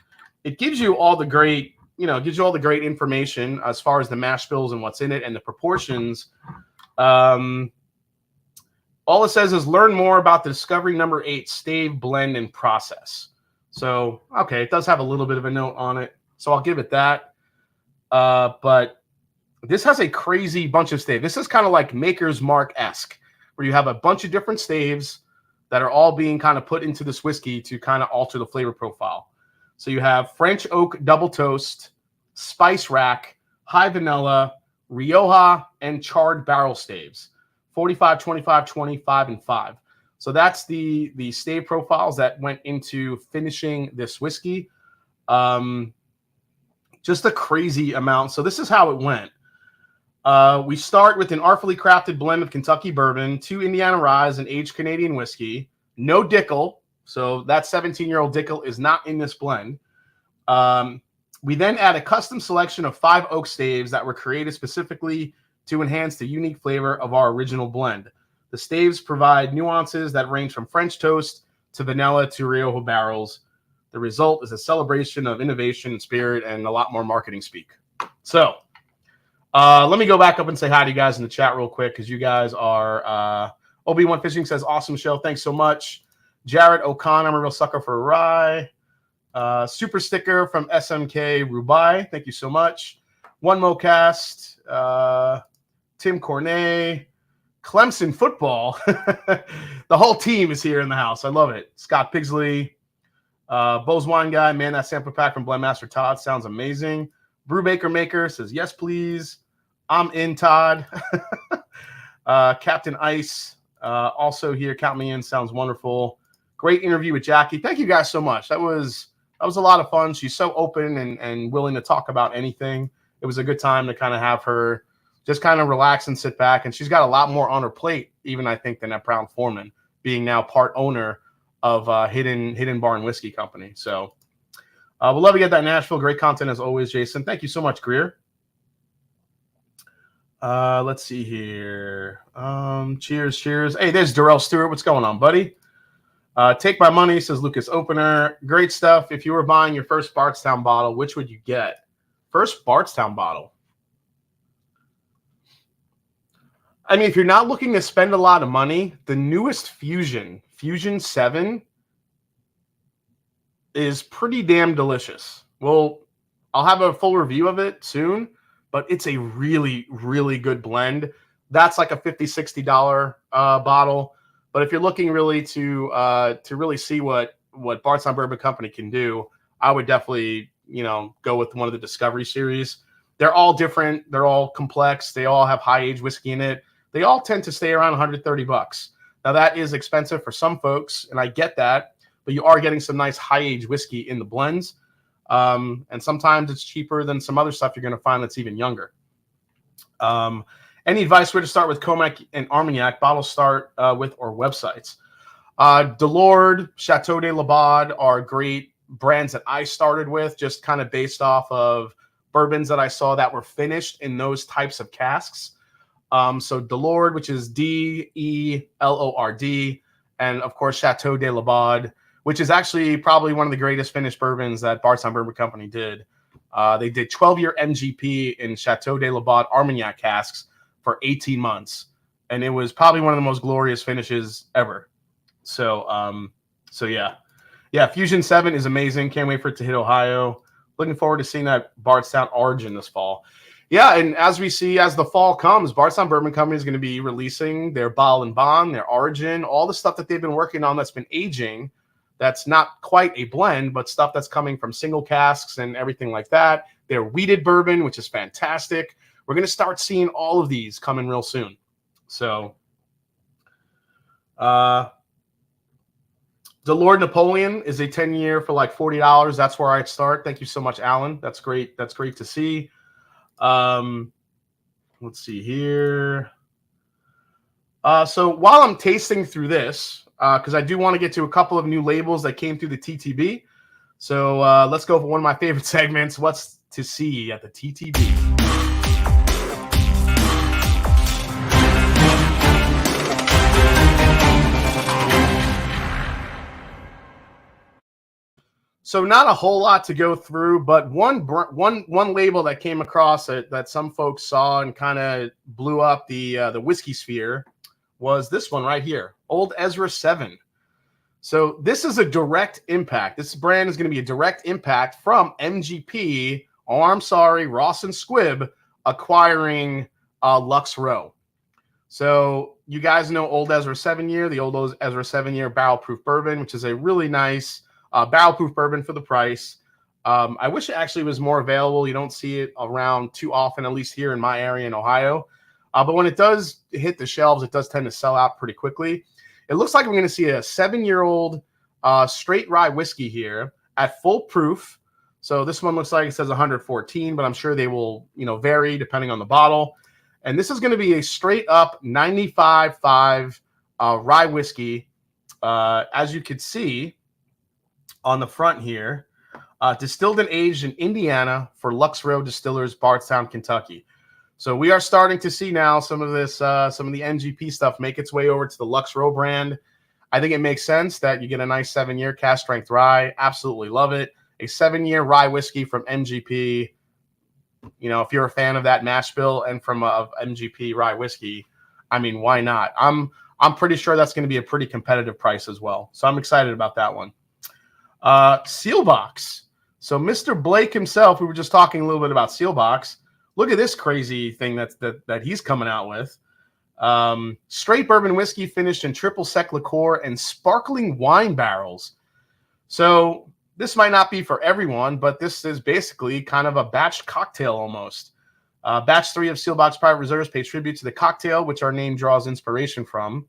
It gives you all the great, information as far as the mash bills and what's in it and the proportions. All it says is learn more about the Discovery number 8 stave blend and process. So, okay, it does have a little bit of a note on it, so I'll give it that. But this has a crazy bunch of staves. This is kind of like Maker's Mark-esque, where you have a bunch of different staves that are all being kind of put into this whiskey to kind of alter the flavor profile. So you have French Oak Double Toast, Spice Rack, High Vanilla, Rioja, and Charred Barrel staves. 45, 25, 25, and 5. So that's the stave profiles that went into finishing this whiskey. Just a crazy amount. So this is how it went. We start with an artfully crafted blend of Kentucky bourbon, 2 Indiana ryes, and aged Canadian whiskey. No Dickel. So that 17-year-old Dickel is not in this blend. We then add a custom selection of 5 oak staves that were created specifically to enhance the unique flavor of our original blend. The staves provide nuances that range from French toast to vanilla to Rioja barrels. The result is a celebration of innovation and spirit and a lot more marketing speak. So let me go back up and say hi to you guys in the chat real quick because you guys are Obi-Wan Fishing says, awesome show. Thanks so much. Jared O'Connor, I'm a real sucker for a rye. Super sticker from SMK Rubai. Thank you so much. One Mocast. Tim Cornet. Clemson football. The whole team is here in the house. I love it. Scott Pigsley. Bo's Wine Guy, man, that sample pack from Blendmaster Todd sounds amazing. Brewbaker Maker says, yes, please. I'm in, Todd. Captain Ice, also here. Count me in. Sounds wonderful. Great interview with Jackie. Thank you guys so much. That was a lot of fun. She's so open and willing to talk about anything. It was a good time to kind of have her just kind of relax and sit back. And she's got a lot more on her plate, even I think, than at Brown Foreman, being now part owner of Hidden Barn Whiskey Company. So we'd love to get that Nashville. Great content as always, Jason. Thank you so much, Greer. Let's see here. Cheers. Hey, there's Darrell Stewart. What's going on, buddy? Take my money, says Lucas Opener. Great stuff. If you were buying your first Bardstown bottle, which would you get? First Bardstown bottle. I mean, if you're not looking to spend a lot of money, the newest Fusion 7, is pretty damn delicious. Well, I'll have a full review of it soon, but it's a really, really good blend. That's like a $50, $60 bottle. But if you're looking really to really see what Bardstown Bourbon Company can do, I would definitely, go with one of the Discovery series. They're all different. They're all complex. They all have high age whiskey in it. They all tend to stay around $130. Now that is expensive for some folks, and I get that, but you are getting some nice high age whiskey in the blends. And sometimes it's cheaper than some other stuff you're going to find that's even younger. Any advice where to start with Cognac and Armagnac? Bottles start with or websites. Delord, Chateau de Labade are great brands that I started with, just kind of based off of bourbons that I saw that were finished in those types of casks. So Delord, which is Delord, and of course Chateau de Labade, which is actually probably one of the greatest finished bourbons that Bardstown Bourbon Company did. They did 12-year MGP in Chateau de Labade Armagnac casks for 18 months. And it was probably one of the most glorious finishes ever. So yeah. Yeah, Fusion 7 is amazing. Can't wait for it to hit Ohio. Looking forward to seeing that Bardstown Origin this fall. Yeah, and as we see, as the fall comes, Bardstown Bourbon Company is going to be releasing their Bottle and Bond, their Origin, all the stuff that they've been working on that's been aging. That's not quite a blend, but stuff that's coming from single casks and everything like that. Their wheated bourbon, which is fantastic. We're going to start seeing all of these coming real soon. So, Delord Napoleon is a 10-year for like $40. That's where I'd start. Thank you so much, Alan. That's great. That's great to see. Let's see here. So while I'm tasting through this, because I do want to get to a couple of new labels that came through the TTB. So let's go for one of my favorite segments. What's to see at the TTB? So not a whole lot to go through, but one label that came across that some folks saw and kind of blew up the whiskey sphere was this one right here, Old Ezra 7. So this is a direct impact. This brand is going to be a direct impact from MGP, Ross and Squibb, acquiring Lux Row. So you guys know Old Ezra 7-year, the Old Ezra 7-year barrel-proof bourbon, which is a really nice barrel-proof bourbon for the price. I wish it actually was more available. You don't see it around too often, at least here in my area in Ohio. But when it does hit the shelves, it does tend to sell out pretty quickly. It looks like we're going to see a 7-year-old straight rye whiskey here at full proof. So this one looks like it says 114, but I'm sure they will, vary depending on the bottle. And this is going to be a straight up 95.5 rye whiskey. As you can see on the front here, distilled and aged in Indiana for Lux Row Distillers, Bardstown, Kentucky. So we are starting to see now some of this, some of the MGP stuff make its way over to the Lux Row brand. I think it makes sense that you get a nice 7-year cast strength rye. Absolutely love it. A 7-year rye whiskey from MGP. If you're a fan of that mash bill and from MGP rye whiskey, I mean, why not? I'm pretty sure that's going to be a pretty competitive price as well. So I'm excited about that one. Seelbach. So Mr. Blake himself, we were just talking a little bit about Seelbach. Look at this crazy thing that he's coming out with. Straight bourbon whiskey finished in triple sec liqueur and sparkling wine barrels. So this might not be for everyone, but this is basically kind of a batch cocktail almost. Batch 3 of Seelbach's Private Reserves pays tribute to the cocktail, which our name draws inspiration from.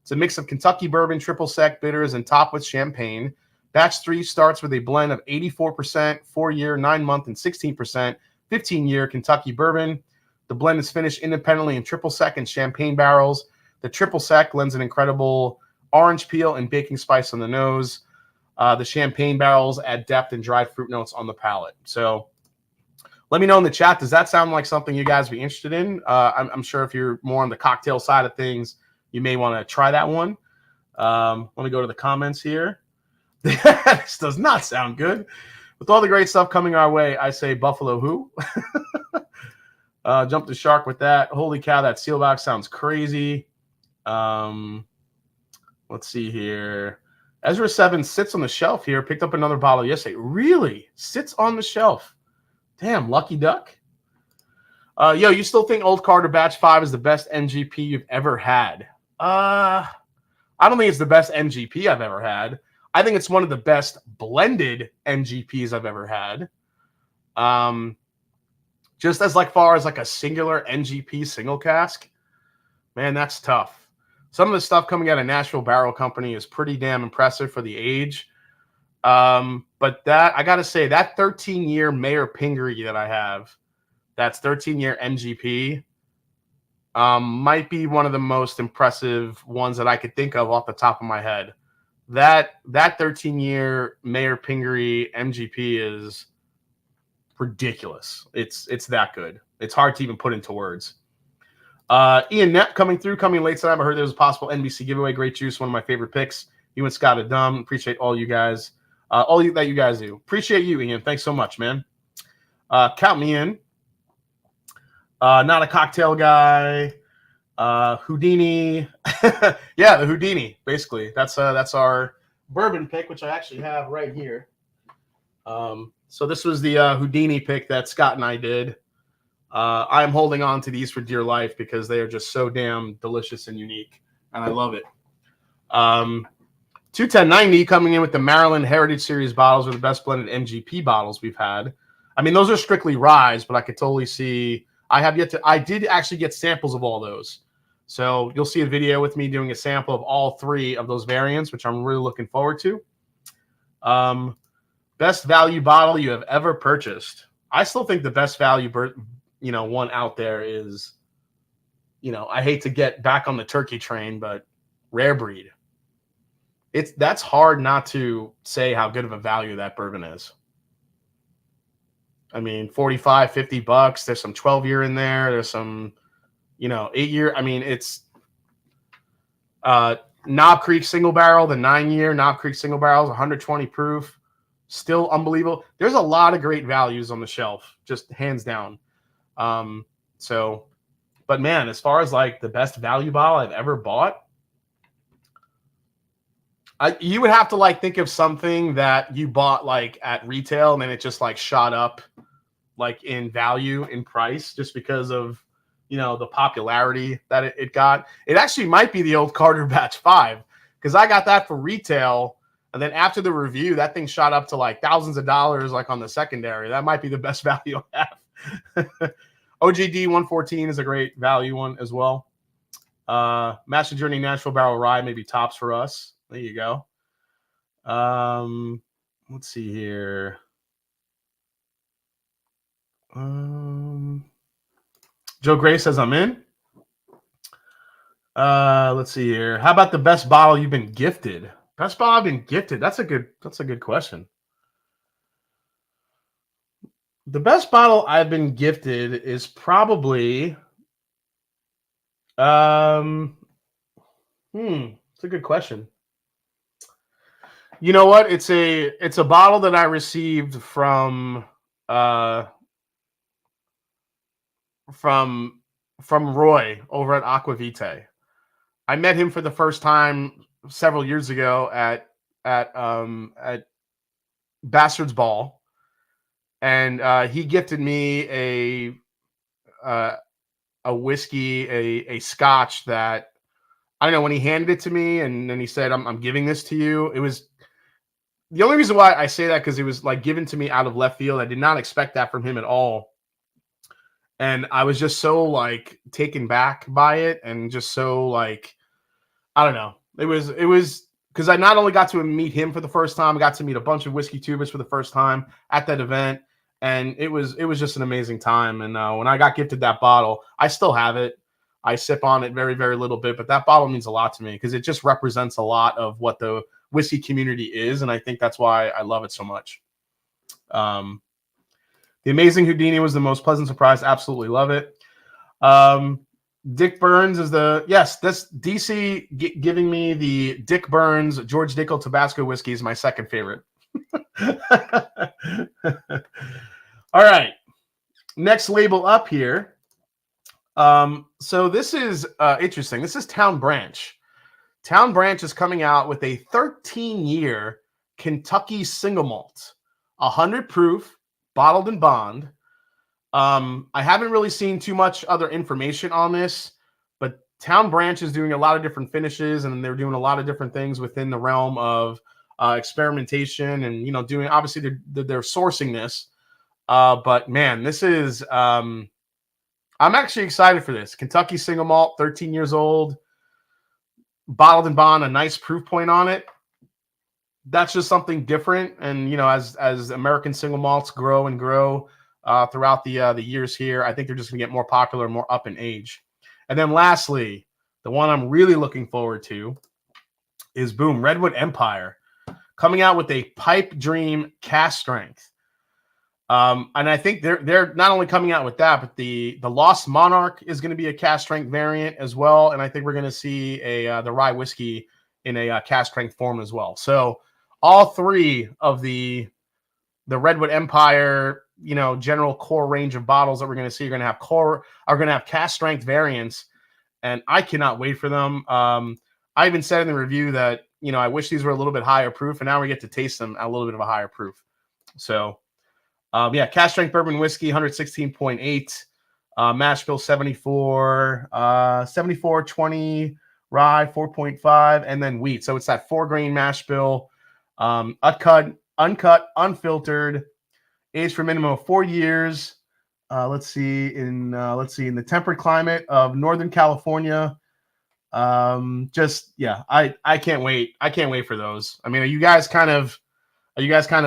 It's a mix of Kentucky bourbon, triple sec bitters, and topped with champagne. Batch 3 starts with a blend of 84%, 4-year, 9-month, and 16%, 15-year Kentucky bourbon. The blend is finished independently in triple sec and champagne barrels. The triple sec lends an incredible orange peel and baking spice on the nose. The champagne barrels add depth and dried fruit notes on the palate. So let me know in the chat, does that sound like something you guys be interested in? I'm sure if you're more on the cocktail side of things, you may want to try that one. Let me go to the comments here. This does not sound good. With all the great stuff coming our way, I say Buffalo who? Jump the shark with that. Holy cow, that Seelbach sounds crazy. Let's see here. Ezra 7 sits on the shelf here. Picked up another bottle yesterday. Really? Sits on the shelf. Damn, lucky duck. Yo, you still think Old Carter Batch 5 is the best NGP you've ever had? I don't think it's the best NGP I've ever had. I think it's one of the best blended NGPs I've ever had. Just as far as a singular NGP single cask, man, that's tough. Some of the stuff coming out of Nashville Barrel Company is pretty damn impressive for the age. But that, I got to say, that 13-year Mayor Pingree that I have, that's 13-year MGP, might be one of the most impressive ones that I could think of off the top of my head. That 13-year Mayor Pingree MGP is ridiculous. It's that good. It's hard to even put into words. Ian Knapp coming late tonight. I heard there was a possible NBC giveaway. Great juice, one of my favorite picks. You and Scott are dumb. Appreciate all you guys. That you guys do. Appreciate you, Ian. Thanks so much, man. Count me in. Not a cocktail guy. Houdini. Yeah, the Houdini, basically. That's our bourbon pick, which I actually have right here. So this was the Houdini pick that Scott and I did. I am holding on to these for dear life because they are just so damn delicious and unique, and I love it. 21090 coming in with the Maryland Heritage Series bottles are the best blended MGP bottles we've had. I mean, those are strictly ryes, but I could totally see. I did actually get samples of all those. So you'll see a video with me doing a sample of all 3 of those variants, which I'm really looking forward to. Best value bottle you have ever purchased. I still think the best value, one out there is, I hate to get back on the turkey train, but Rare Breed. That's hard not to say how good of a value that bourbon is. I mean, $45, $50. There's some 12-year in there. There's some, 8-year. I mean, it's Knob Creek single barrel, the 9-year Knob Creek single barrels, 120 proof. Still unbelievable. There's a lot of great values on the shelf, just hands down. But man, as far as the best value bottle I've ever bought, you would have to think of something that you bought at retail and then it just shot up in value, in price, just because of the popularity that it got. It actually might be the Old Carter Batch 5 because I got that for retail, and then after the review, that thing shot up to thousands of dollars on the secondary. That might be the best value I have. OGD 114 is a great value one as well. Master Journey Natural Barrel Rye maybe tops for us. There you go. Let's see here. Joe Gray says I'm in. Let's see here. How about the best bottle you've been gifted? Best bottle I've been gifted. That's a good question. The best bottle I've been gifted is probably it's a good question. You know what? It's a bottle that I received from Roy over at Aquavite. I met him for the first time several years ago at Bastard's Ball, and he gifted me a whiskey, a scotch that I don't know. When he handed it to me, and then he said, "I'm giving this to you." the only reason why I say that because it was like given to me out of left field. I did not expect that from him at all. And I was just so like taken back by it and just so like, I don't know. It was because I not only got to meet him for the first time, I got to meet a bunch of whiskey tubers for the first time at that event. And it was just an amazing time. And when I got gifted that bottle, I still have it. I sip on it very, very little bit, but that bottle means a lot to me because it just represents a lot of what the whiskey community is. And I think that's why I love it so much. The Amazing Houdini was the most pleasant surprise. Absolutely love it. Dick Burns is this DC giving me the Dick Burns George Dickel Tabasco whiskey is my second favorite. All right. Next label up here. So this is interesting. This is Town Branch. Town Branch is coming out with a 13-year Kentucky single malt, 100 proof, bottled in bond. I haven't really seen too much other information on this, but Town Branch is doing a lot of different finishes, and they're doing a lot of different things within the realm of experimentation, and doing obviously they're sourcing this. But man, this is I'm actually excited for this. Kentucky single malt, 13 years old, bottled in bond, a nice proof point on it. That's just something different. And as American single malts grow and grow throughout the years here, I think they're just gonna get more popular, more up in age. And then lastly, the one I'm really looking forward to is Redwood Empire, coming out with a Pipe Dream cask strength. And I think they're not only coming out with that, but the Lost Monarch is going to be a cask strength variant as well. And I think we're going to see the rye whiskey in a cask strength form as well. So all three of the Redwood Empire, general core range of bottles that we're going to see are going to have cask strength variants, and I cannot wait for them. I even said in the review that I wish these were a little bit higher proof, and now we get to taste them at a little bit of a higher proof. So. Cask strength bourbon whiskey, 116.8, mash bill 74, 74.20 rye, 4.5, and then wheat. So it's that 4-grain mash bill, uncut, unfiltered, aged for a minimum of 4 years. Let's see in the temperate climate of Northern California. I can't wait. I can't wait for those. I mean, are you guys kind of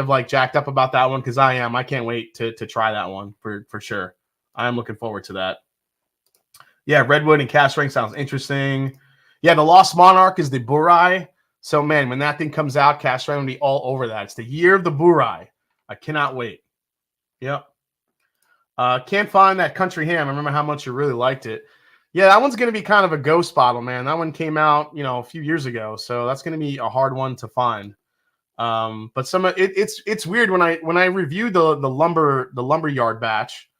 like jacked up about that one? Because I am. I can't wait to try that one for sure. I'm looking forward to that. Yeah, Redwood and cask strength sounds interesting. Yeah, the Lost Monarch is the Burai. So man, when that thing comes out, cask strength will be all over that. It's the year of the Burai. I cannot wait. Yep. Can't find that Country Ham. I remember how much you really liked it. Yeah, that one's going to be kind of a ghost bottle, man. That one came out, a few years ago, so that's going to be a hard one to find. But it's weird when I reviewed the lumberyard batch,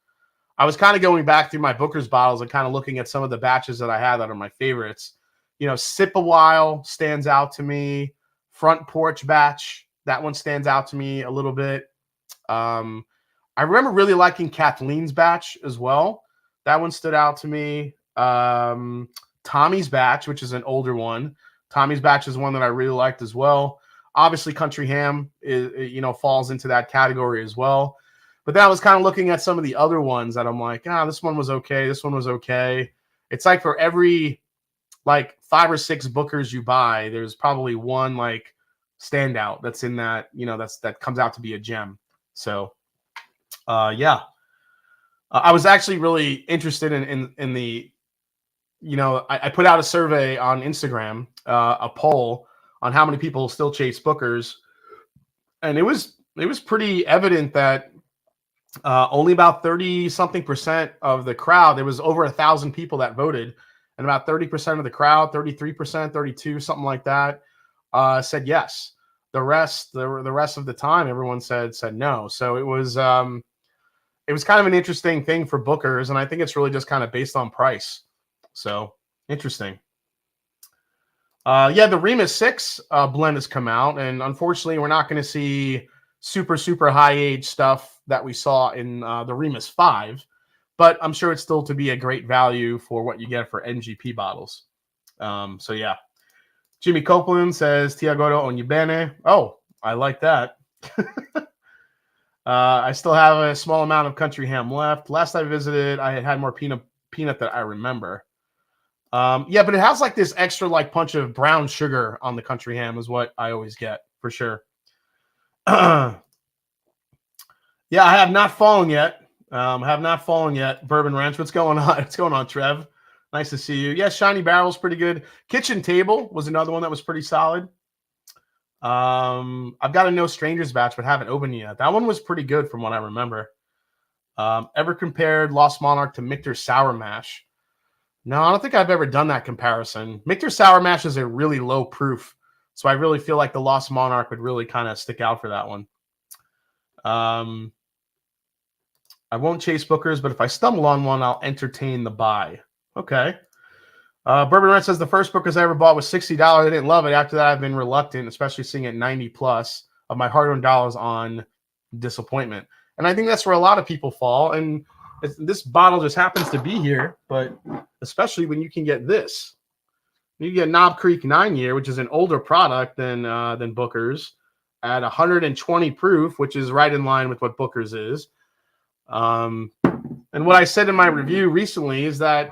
I was kind of going back through my Booker's bottles and kind of looking at some of the batches that I had that are my favorites. Sip a While stands out to me. Front Porch batch, that one stands out to me a little bit. I remember really liking Kathleen's batch as well. That one stood out to me. Tommy's batch, which is an older one. Tommy's batch is one that I really liked as well. Obviously, Country Ham falls into that category as well. But then I was kind of looking at some of the other ones that I'm like, this one was okay. This one was okay. It's like for every 5 or 6 Bookers you buy, there's probably one standout that's in that, that comes out to be a gem. So, I was actually really interested in the, I put out a survey on Instagram, a poll on how many people still chase Bookers. And it was pretty evident that only about 30-something% of the crowd, there was over 1,000 people that voted, and about 30% of the crowd, 33%, 32%, something like that, said yes. The rest of the time, everyone said no. So it was kind of an interesting thing for Bookers, and I think it's really just kind of based on price. So interesting. The Remus 6 blend has come out, and unfortunately, we're not going to see super, super high age stuff that we saw in the Remus 5, but I'm sure it's still to be a great value for what you get for NGP bottles. Jimmy Copeland says, Tiagoto Onye Bene. Oh, I like that. I still have a small amount of country ham left. Last I visited, I had more peanut that I remember. Yeah, but it has like this extra like punch of brown sugar on the country ham is what I always get for sure. Yeah, I have not fallen yet. Bourbon Ranch. What's going on? What's going on, Trev? Nice to see you. Yeah, Shiny Barrel's pretty good. Kitchen Table was another one that was pretty solid. I've got a No Strangers batch, but haven't opened yet. That one was pretty good from what I remember. Ever compared Lost Monarch to Michter Sour Mash? No, I don't think I've ever done that comparison. Michter Sour Mash is a really low proof, so I really feel like the Lost Monarch would really kind of stick out for that one. I won't chase bookers, but if I stumble on one, I'll entertain the buy. Okay. Bourbon Red says the first bookers I ever bought was $60. I didn't love it. After that, I've been reluctant, especially seeing it 90 plus of my hard-earned dollars on disappointment. And I think that's where a lot of people fall. And this bottle just happens to be here, but especially when you can get this. You get Knob Creek 9-year, which is an older product than Booker's, at 120 proof, which is right in line with what Booker's is. And what I said in my review recently is that,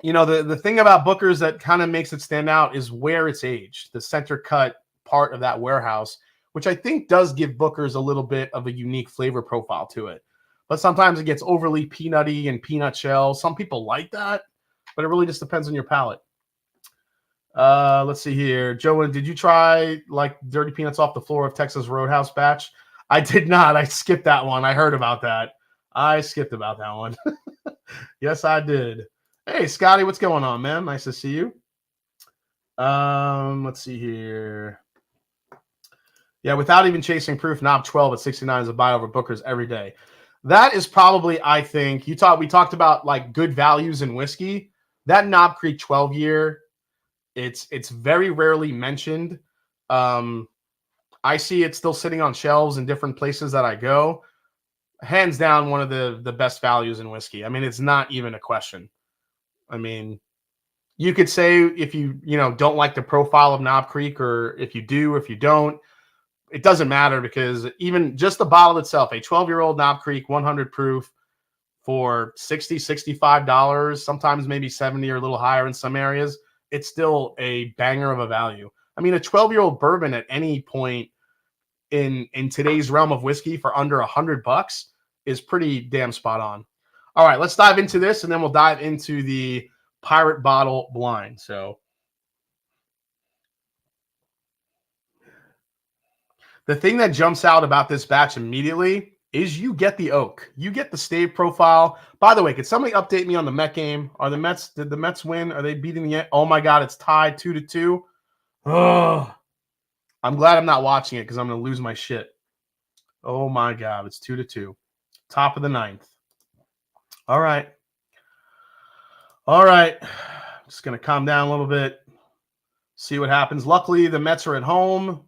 you know, the thing about Booker's that kind of makes it stand out is where it's aged, the center cut part of that warehouse, which I think does give Booker's a little bit of a unique flavor profile to it. But sometimes it gets overly peanutty and peanut shell. Some people like that, but it really just depends on your palate. Let's see here. Joe, did you try like dirty peanuts off the floor of Texas Roadhouse batch? I did not. I skipped that one. I heard about that. I skipped about that one. Yes, I did. Hey, Scotty, what's going on, man? Nice to see you. Let's see here. Yeah, without even chasing proof, Knob 12 at 69 is a buy over Booker's every day. That is probably, I think, we talked about like good values in whiskey. That Knob Creek 12-year, it's very rarely mentioned. I see it still sitting on shelves in different places that I go. Hands down, one of the best values in whiskey. I mean, it's not even a question. I mean, you could say if you don't like the profile of Knob Creek, or if you do, if you don't, it doesn't matter, because even just the bottle itself, a 12-year-old Knob Creek 100 proof for $60, $65, sometimes maybe 70 or a little higher in some areas, it's still a banger of a value. I mean, a 12-year-old bourbon at any point in today's realm of whiskey for under $100 is pretty damn spot on. All right, let's dive into this, and then we'll dive into the Pirate Bottle Blind. So the thing that jumps out about this batch immediately is you get the oak. You get the stave profile. By the way, could somebody update me on the Met game? Did the Mets win? Are they beating the... Oh my God, it's tied 2-2. Oh, I'm glad I'm not watching it because I'm going to lose my shit. Oh my God, it's 2-2. Top of the 9th. All right. Just going to calm down a little bit. See what happens. Luckily, the Mets are at home.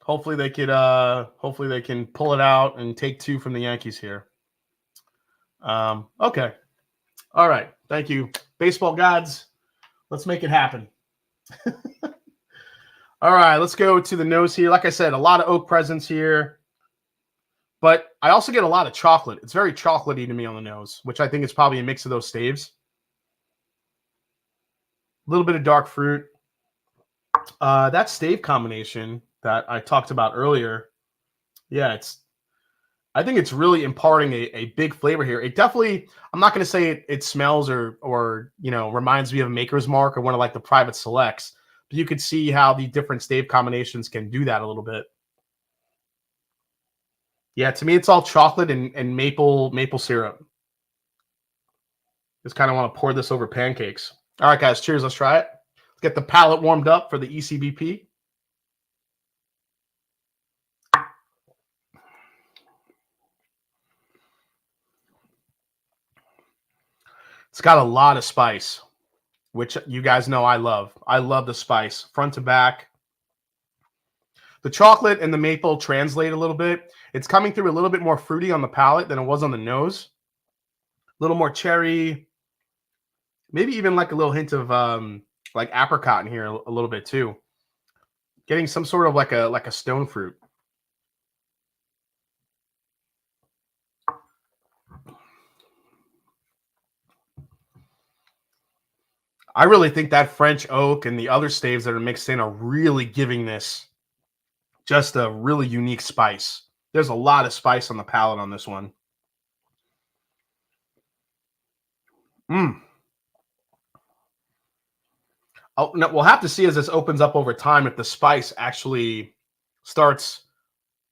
Hopefully they can pull it out and take 2 from the Yankees here. Okay. All right. Thank you, baseball gods. Let's make it happen. All right, let's go to the nose here. Like I said, a lot of oak presence here, but I also get a lot of chocolate. It's very chocolatey to me on the nose, which I think is probably a mix of those staves. A little bit of dark fruit. That stave combination that I talked about earlier, yeah, I think it's really imparting a big flavor here. It definitely, I'm not going to say it smells or reminds me of Maker's Mark or one of like the private selects, but you could see how the different stave combinations can do that a little bit. Yeah, to me, it's all chocolate and maple syrup. Just kind of want to pour this over pancakes. All right, guys, cheers. Let's try it. Let's get the palate warmed up for the ECBP. It's got a lot of spice, which you guys know I love. I love the spice, front to back. The chocolate and the maple translate a little bit. It's coming through a little bit more fruity on the palate than it was on the nose. A little more cherry. Maybe even like a little hint of like apricot in here a little bit too. Getting some sort of like a stone fruit. I really think that French oak and the other staves that are mixed in are really giving this just a really unique spice. There's a lot of spice on the palate on this one. Oh, no, we'll have to see as this opens up over time if the spice actually starts,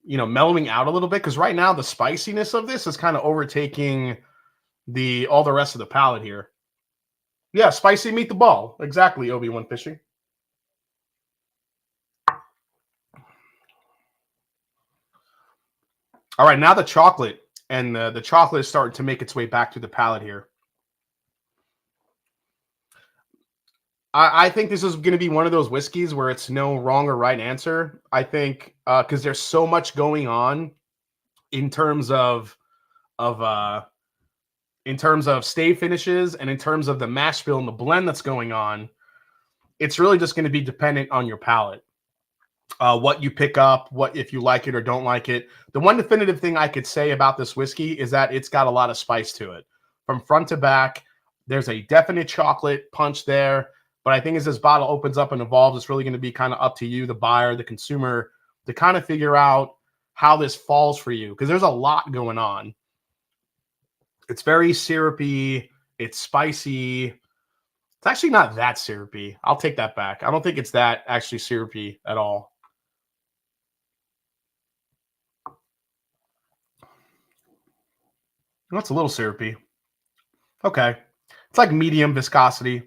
mellowing out a little bit. Because right now the spiciness of this is kind of overtaking all the rest of the palate here. Yeah, spicy meet the ball. Exactly, Obi-Wan Fishing. All right, now the chocolate. And the chocolate is starting to make its way back to the palate here. I think this is going to be one of those whiskeys where it's no wrong or right answer. I think because there's so much going on in terms of stave finishes and in terms of the mash bill and the blend that's going on. It's really just going to be dependent on your palate. What you pick up, if you like it or don't like it. The one definitive thing I could say about this whiskey is that it's got a lot of spice to it. From front to back, there's a definite chocolate punch there. But I think as this bottle opens up and evolves, it's really going to be kind of up to you, the buyer, the consumer, to kind of figure out how this falls for you. Because there's a lot going on. It's very syrupy. It's spicy. It's actually not that syrupy. I'll take that back. I don't think it's that actually syrupy at all. That's a little syrupy. Okay. It's like medium viscosity.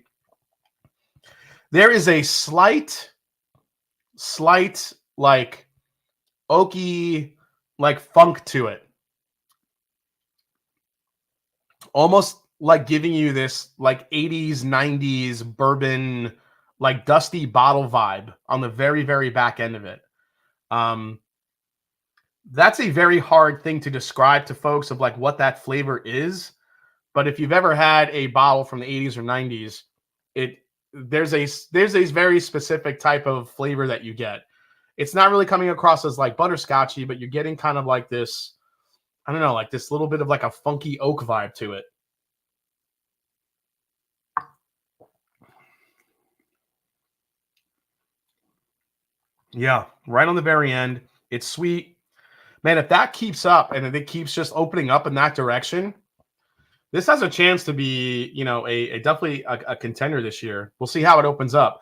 There is a slight like oaky, like funk to it. Almost like giving you this like 80s, 90s bourbon, like dusty bottle vibe on the very, very back end of it. That's a very hard thing to describe to folks of like what that flavor is. But if you've ever had a bottle from the 80s or 90s, there's a very specific type of flavor that you get. It's not really coming across as like butterscotchy, but you're getting kind of like this, I don't know, like this little bit of like a funky oak vibe to it. Yeah, right on the very end. It's sweet. Man, if that keeps up and if it keeps just opening up in that direction, this has a chance to be, definitely a contender this year. We'll see how it opens up.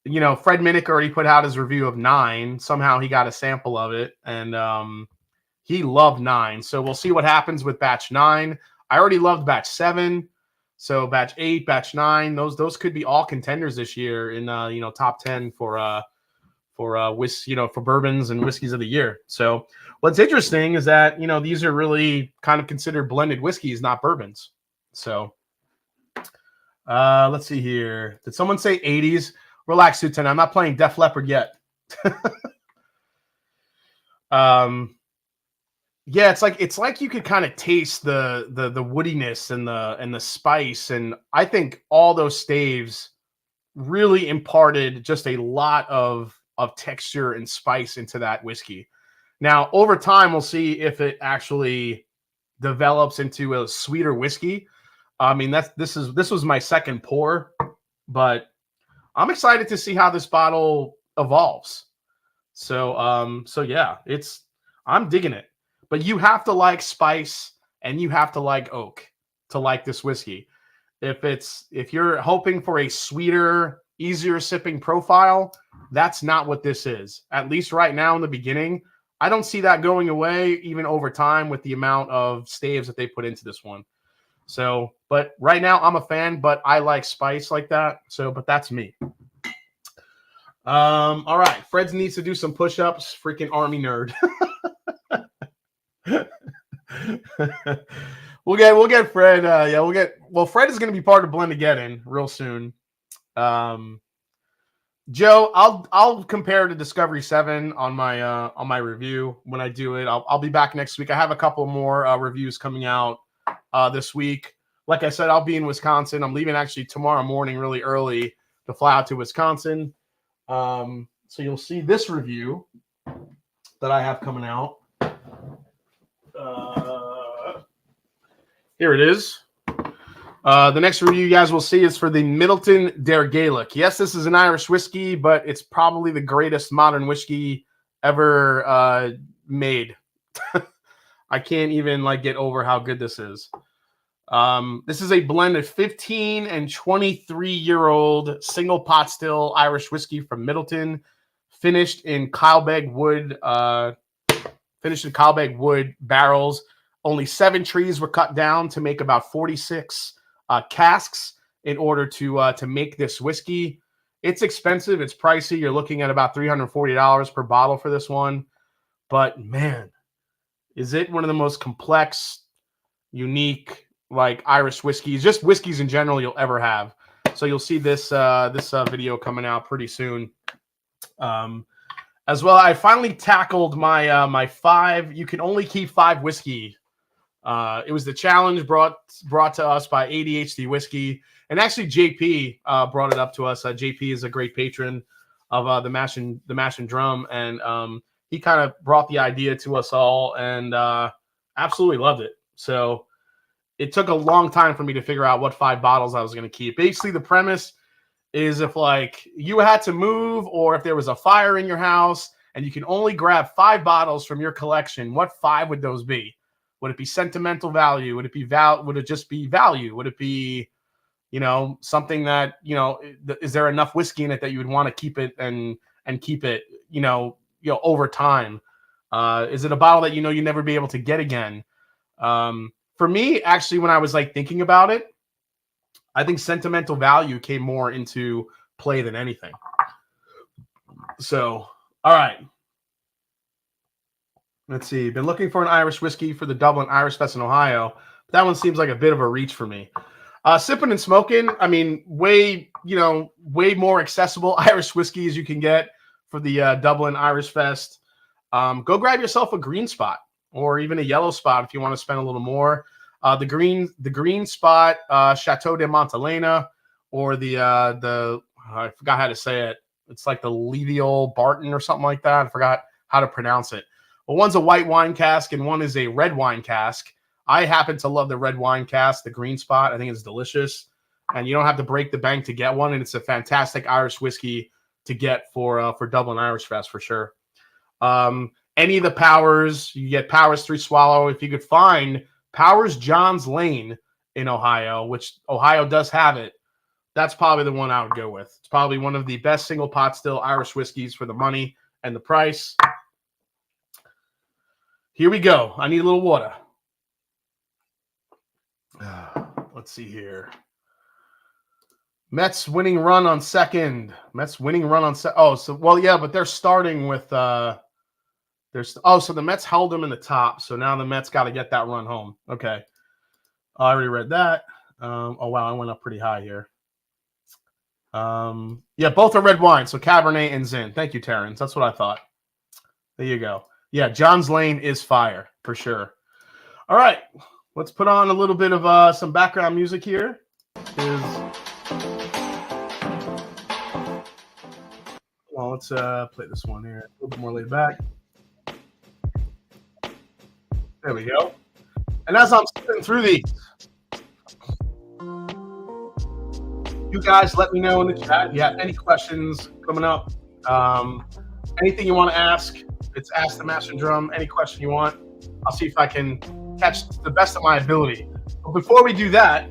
Fred Minnick already put out his review of 9. Somehow he got a sample of it, and he loved 9. So we'll see what happens with batch 9. I already loved batch 7. So batch 8, batch 9, those could be all contenders this year in top 10 for bourbons and whiskeys of the year. So what's interesting is that, these are really kind of considered blended whiskeys, not bourbons. So let's see here. Did someone say 80s? Relax, Sutan. I'm not playing Def Leppard yet. Yeah, it's like you could kind of taste the woodiness and the spice. And I think all those staves really imparted just a lot of texture and spice into that whiskey. Now, over time, we'll see if it actually develops into a sweeter whiskey. I mean, this was my second pour, but I'm excited to see how this bottle evolves. So yeah, I'm digging it. But you have to like spice and you have to like oak to like this whiskey. If you're hoping for a sweeter, easier sipping profile, that's not what this is. At least right now in the beginning, I don't see that going away even over time with the amount of staves that they put into this one. So, but right now I'm a fan, but I like spice like that. So, but that's me. All right. Fred needs to do some push-ups. Freaking army nerd. We'll get Fred. Fred is going to be part of Blend Together real soon. Joe, I'll compare to Discovery 7 on my review when I do it. I'll be back next week. I have a couple more reviews coming out this week. Like I said, I'll be in Wisconsin. I'm leaving actually tomorrow morning really early to fly out to Wisconsin. So you'll see this review that I have coming out. Here it is. The next review you guys will see is for the Middleton Der Gaelic. Yes, this is an Irish whiskey, but it's probably the greatest modern whiskey ever made. I can't even get over how good this is. This is a blend of 15 and 23-year-old single pot still Irish whiskey from Middleton, finished in Kylebeck wood barrels. Only 7 trees were cut down to make about 46 casks in order to make this whiskey. It's expensive. It's pricey. You're looking at about $340 per bottle for this one. But man, is it one of the most complex, unique, Irish whiskeys, just whiskeys in general, you'll ever have. So you'll see this video coming out pretty soon. As well, I finally tackled my my 5. You can only keep 5 whiskey. It was the challenge brought to us by ADHD Whiskey, and actually JP brought it up to us. JP is a great patron of the Mash and Drum, and he kind of brought the idea to us all, and absolutely loved it. So it took a long time for me to figure out what 5 bottles I was going to keep. Basically, the premise is if you had to move, or if there was a fire in your house and you can only grab 5 bottles from your collection, what 5 would those be? Would it be sentimental value? Would it be would it just be value? Would it be, something that, is there enough whiskey in it that you would want to keep it and keep it, over time? Is it a bottle that you never be able to get again? For me, actually, when I was thinking about it, I think sentimental value came more into play than anything. So, all right. Let's see. Been looking for an Irish whiskey for the Dublin Irish Fest in Ohio. That one seems like a bit of a reach for me. Sipping and smoking, I mean, way more accessible Irish whiskeys you can get for the Dublin Irish Fest. Go grab yourself a green spot or even a yellow spot if you want to spend a little more. The green spot, Chateau de Montelena, or I forgot how to say it. It's like the Leviol Barton or something like that. I forgot how to pronounce it. Well, one's a white wine cask and one is a red wine cask. I happen to love the red wine cask, the green spot. I think it's delicious, and you don't have to break the bank to get one. And it's a fantastic Irish whiskey to get for Dublin Irish Fest for sure. Any of the Powers, you get Powers 3 Swallow. If you could find Powers John's Lane in Ohio, which Ohio does have it, that's probably the one I would go with. It's probably one of the best single pot still Irish whiskeys for the money and the price. Here we go. I need a little water. Let's see here. Mets winning run on second. Oh, so well, yeah, but they're starting with so the Mets held them in the top. So now the Mets got to get that run home. Okay. I already read that. Oh wow, I went up pretty high here. Yeah, both are red wine. So Cabernet and Zin. Thank you, Terrence. That's what I thought. There you go. Yeah, John's Lane is fire for sure. All right, let's put on a little bit of some background music here. Well, let's play this one here. A little bit more laid back. There we go. And as I'm sitting through these, you guys let me know in the chat if you have any questions coming up. Anything you want to ask, it's Ask the Mash and Drum. Any question you want, I'll see if I can catch the best of my ability. But before we do that,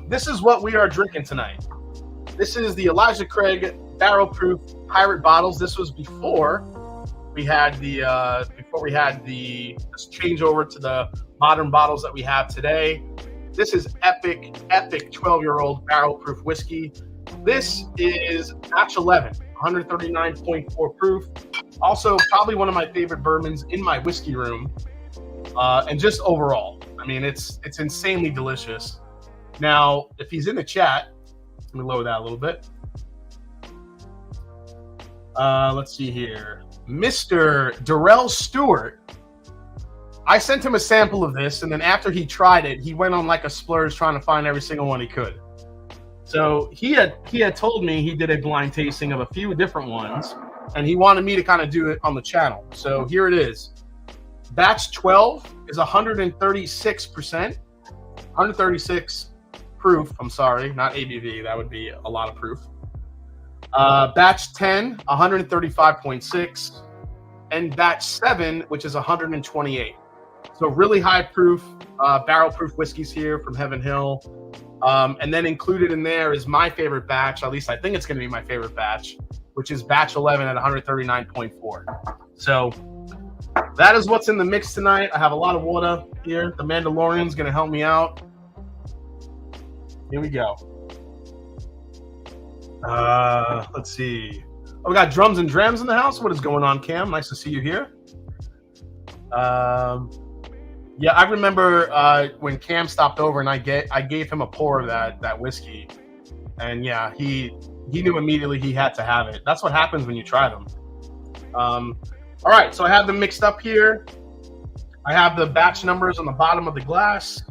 this is what we are drinking tonight. This is the Elijah Craig Barrel Proof Pirate bottles. This was before we had the change over to the modern bottles that we have today. This is epic 12-year-old barrel proof whiskey. This is batch 11, 139.4 proof. Also, probably one of my favorite bourbons in my whiskey room. And just overall, I mean, it's insanely delicious. Now, if he's in the chat, let me lower that a little bit. Let's see here. Mr. Darrell Stewart. I sent him a sample of this, and then after he tried it, he went on like a splurge trying to find every single one he could. So he had told me he did a blind tasting of a few different ones, and he wanted me to kind of do it on the channel. So here it is. Batch 12 is 136%, 136 proof. I'm sorry, not ABV. That would be a lot of proof. Batch 10, 135.6, and batch 7, which is 128. So really high proof, barrel proof whiskeys here from Heaven Hill. And then included in there is my favorite batch, at least I think it's going to be my favorite batch, which is batch 11 at 139.4. So that is what's in the mix tonight. I have a lot of water here. The Mandalorian's going to help me out. Here we go. Let's see. Oh, we got drums and drams in the house. What is going on, Cam? Nice to see you here. Yeah, I remember when Cam stopped over and I gave him a pour of that whiskey, and yeah, he knew immediately he had to have it. That's what happens when you try them. All right, so I have them mixed up here. I have the batch numbers on the bottom of the glass.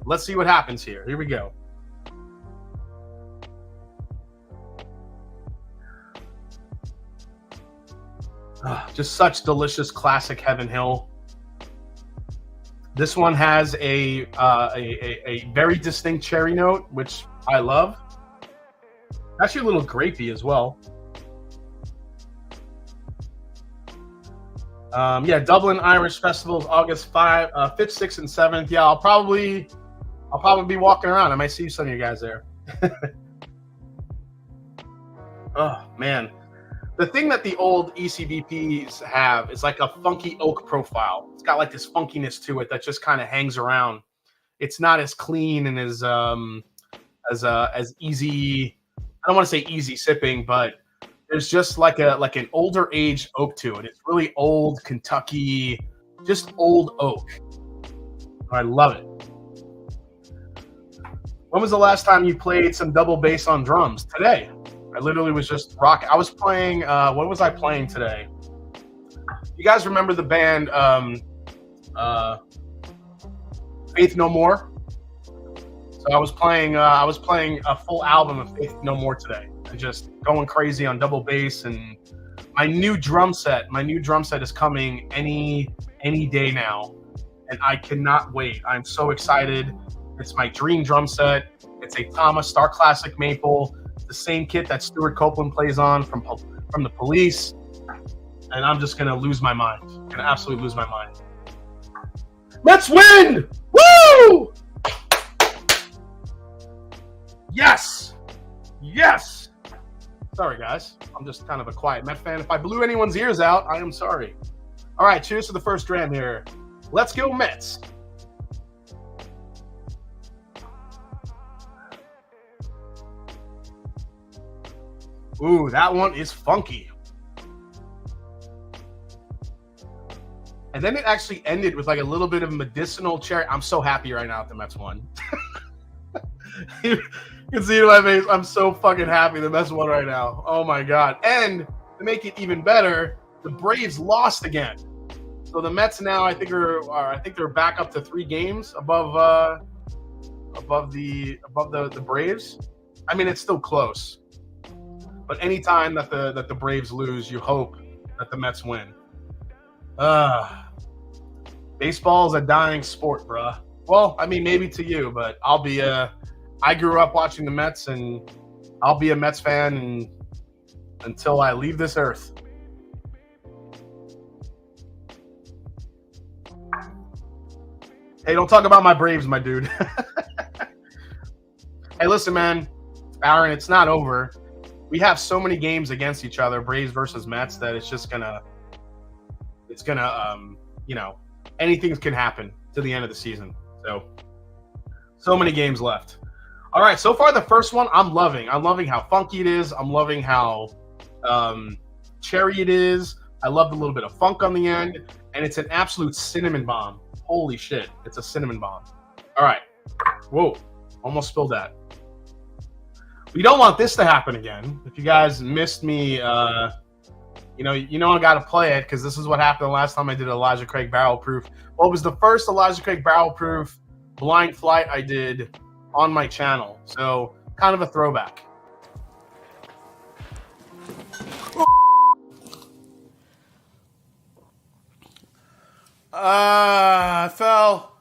Let's see what happens here. Here we go. Just such delicious classic Heaven Hill. This one has a very distinct cherry note, which I love. Actually, a little grapey as well. Yeah, Dublin Irish Festivals, August 5th, 6th, and 7th. Yeah, I'll probably be walking around. I might see some of you guys there. Oh man. The thing that the old ECBPs have is like a funky oak profile. It's got like this funkiness to it that just kind of hangs around. It's not as clean and as easy. I don't want to say easy sipping, but there's just like an older age oak to it. It's really old Kentucky, just old oak. I love it. When was the last time you played some double bass on drums? Today. I literally was just rocking. I was playing, what was I playing today? You guys remember the band Faith No More? So I was playing a full album of Faith No More today. And just going crazy on double bass, and my new drum set is coming any day now. And I cannot wait. I'm so excited. It's my dream drum set. It's a Tama Star Classic Maple. The same kit that Stuart Copeland plays on from the Police, and I'm just gonna lose my mind. Gonna absolutely lose my mind. Let's win! Woo! Yes, yes. Sorry guys, I'm just kind of a quiet Met fan. If I blew anyone's ears out, I am sorry. All right, cheers to the first dram here. Let's go Mets. Ooh, that one is funky. And then it actually ended with like a little bit of medicinal cherry. I'm so happy right now at the Mets won. You can see it in my face. I'm so fucking happy the Mets won right now. Oh my God. And to make it even better, the Braves lost again. So the Mets now I think they're back up to 3 games above the Braves. I mean, it's still close. But anytime that the Braves lose, you hope that the Mets win. Baseball is a dying sport, bruh. Well, I mean, maybe to you, but I grew up watching the Mets, and I'll be a Mets fan until I leave this earth. Hey, don't talk about my Braves, my dude. Hey, listen, man. Aaron, it's not over. We have so many games against each other, Braves versus Mets, that it's gonna, anything can happen to the end of the season. So many games left. All right, so far the first one I'm loving. I'm loving how funky it is. I'm loving how cherry it is. I love the little bit of funk on the end, and it's an absolute cinnamon bomb. Holy shit, it's a cinnamon bomb. All right, whoa, almost spilled that. We don't want this to happen again. If you guys missed me, you know I got to play it because this is what happened the last time I did Elijah Craig Barrel Proof. Well, it was the first Elijah Craig Barrel Proof blind flight I did on my channel. So kind of a throwback. I fell.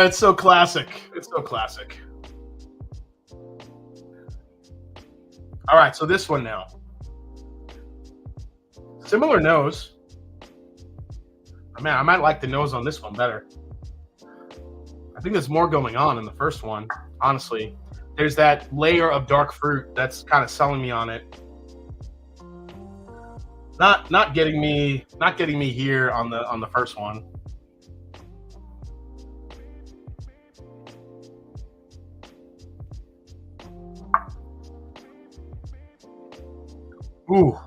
It's so classic. It's so classic. All right, so this one now. Similar nose. Man, I might like the nose on this one better. I think there's more going on in the first one, honestly. There's that layer of dark fruit that's kind of selling me on it. Not getting me here on the first one. Ooh.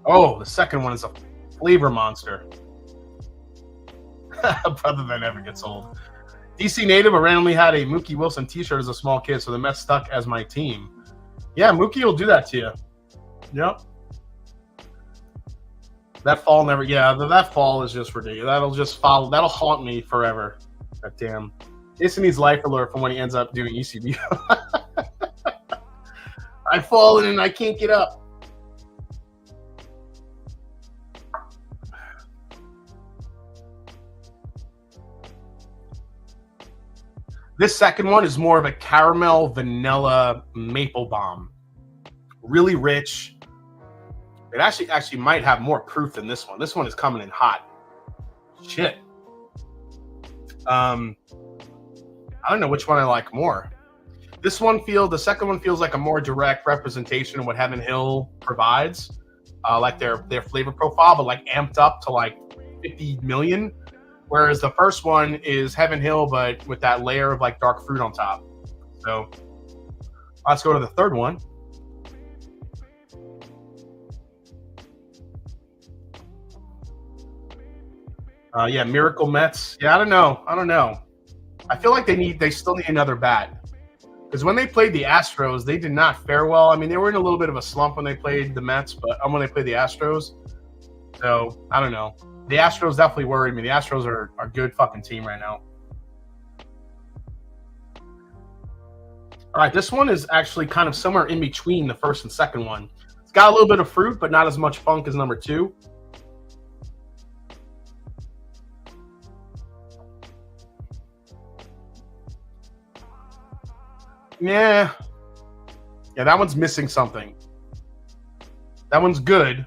Oh, the second one is a flavor monster. Brother that never gets old. DC native, I randomly had a Mookie Wilson t-shirt as a small kid, so the Mets stuck as my team. Yeah, Mookie will do that to you. Yep. That fall never, yeah, that fall is just ridiculous. That'll just follow, that'll haunt me forever. That damn. Jason needs life alert from when he ends up doing ECB. I've fallen and I can't get up. This second one is more of a caramel vanilla maple bomb. Really rich. It actually might have more proof than this one. This one is coming in hot. Shit. I don't know which one I like more. The second one feels like a more direct representation of what Heaven Hill provides. Like their flavor profile, but like amped up to like 50 million. Whereas the first one is Heaven Hill, but with that layer of like dark fruit on top. So let's go to the third one. Yeah, Miracle Mets. Yeah, I don't know. I feel like they still need another bat. Because when they played the Astros, they did not fare well. I mean, they were in a little bit of a slump when they played the Mets, but when they played the Astros. So, I don't know. The Astros definitely worried me. The Astros are a good fucking team right now. All right, this one is actually kind of somewhere in between the first and second one. It's got a little bit of fruit, but not as much funk as number two. Yeah, that one's missing something. That one's good,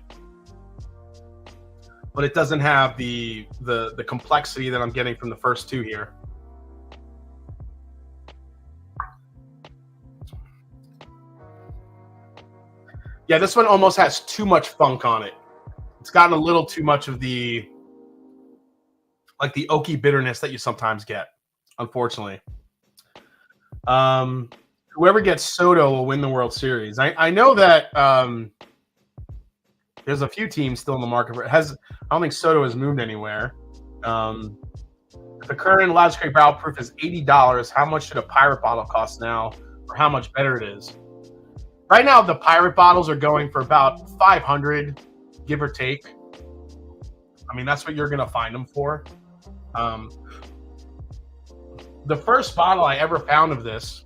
but it doesn't have the complexity that I'm getting from the first two here. Yeah, this one almost has too much funk on it. It's gotten a little too much of the oaky bitterness that you sometimes get, unfortunately. Whoever gets Soto will win the World Series. I know that there's a few teams still in the market for it. I don't think Soto has moved anywhere. The current Logic Barrel Proof is $80. How much should a Pirate bottle cost now, or how much better it is? Right now, the Pirate bottles are going for about $500, give or take. I mean, that's what you're going to find them for. The first bottle I ever found of this,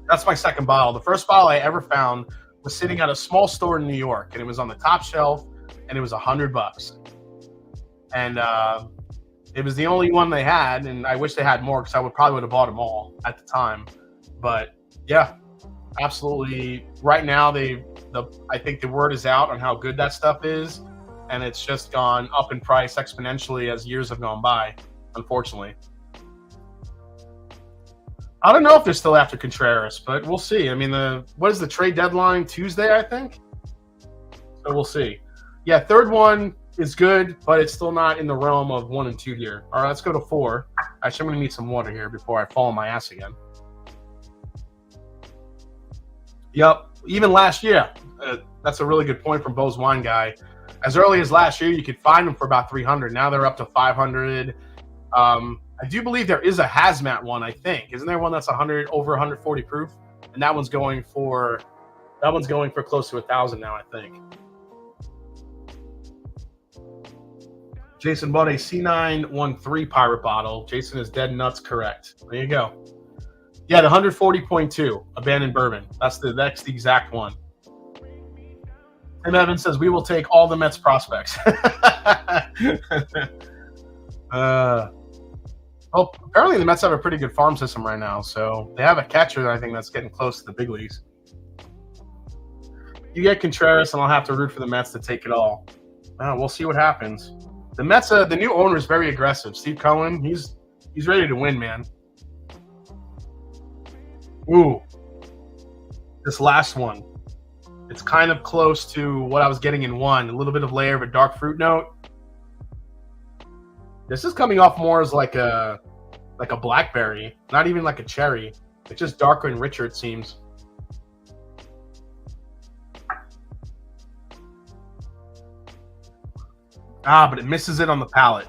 that's my second bottle. The first bottle I ever found was sitting at a small store in New York, and it was on the top shelf, and it was $100. And it was the only one they had, and I wish they had more because I probably would have bought them all at the time. But yeah, absolutely. Right now, I think the word is out on how good that stuff is, and it's just gone up in price exponentially as years have gone by, unfortunately. I don't know if they're still after Contreras, but we'll see. I mean, what is the trade deadline? Tuesday, I think? So we'll see. Yeah, third one is good, but it's still not in the realm of 1 and 2 here. All right, let's go to 4. Actually, I'm going to need some water here before I fall on my ass again. Yep, even last year. That's a really good point from Bo's Wine Guy. As early as last year, you could find them for about $300. Now they're up to $500. I do believe there is a hazmat one, I think. Isn't there one that's over 140 proof? And that one's going for close to $1,000 now, I think. Jason bought a C913 pirate bottle. Jason is dead nuts correct. There you go. Yeah, the 140.2 abandoned bourbon. That's the exact one. Tim Evans says we will take all the Mets prospects. Well, apparently the Mets have a pretty good farm system right now, so they have a catcher I think that's getting close to the big leagues. You get Contreras, and I'll have to root for the Mets to take it all. We'll see what happens. The Mets, the new owner is very aggressive. Steve Cohen, he's ready to win, man. Ooh, this last one. It's kind of close to what I was getting in one. A little bit of layer of a dark fruit note. This is coming off more as like a blackberry, not even like a cherry. It's just darker and richer, it seems. But it misses it on the palate.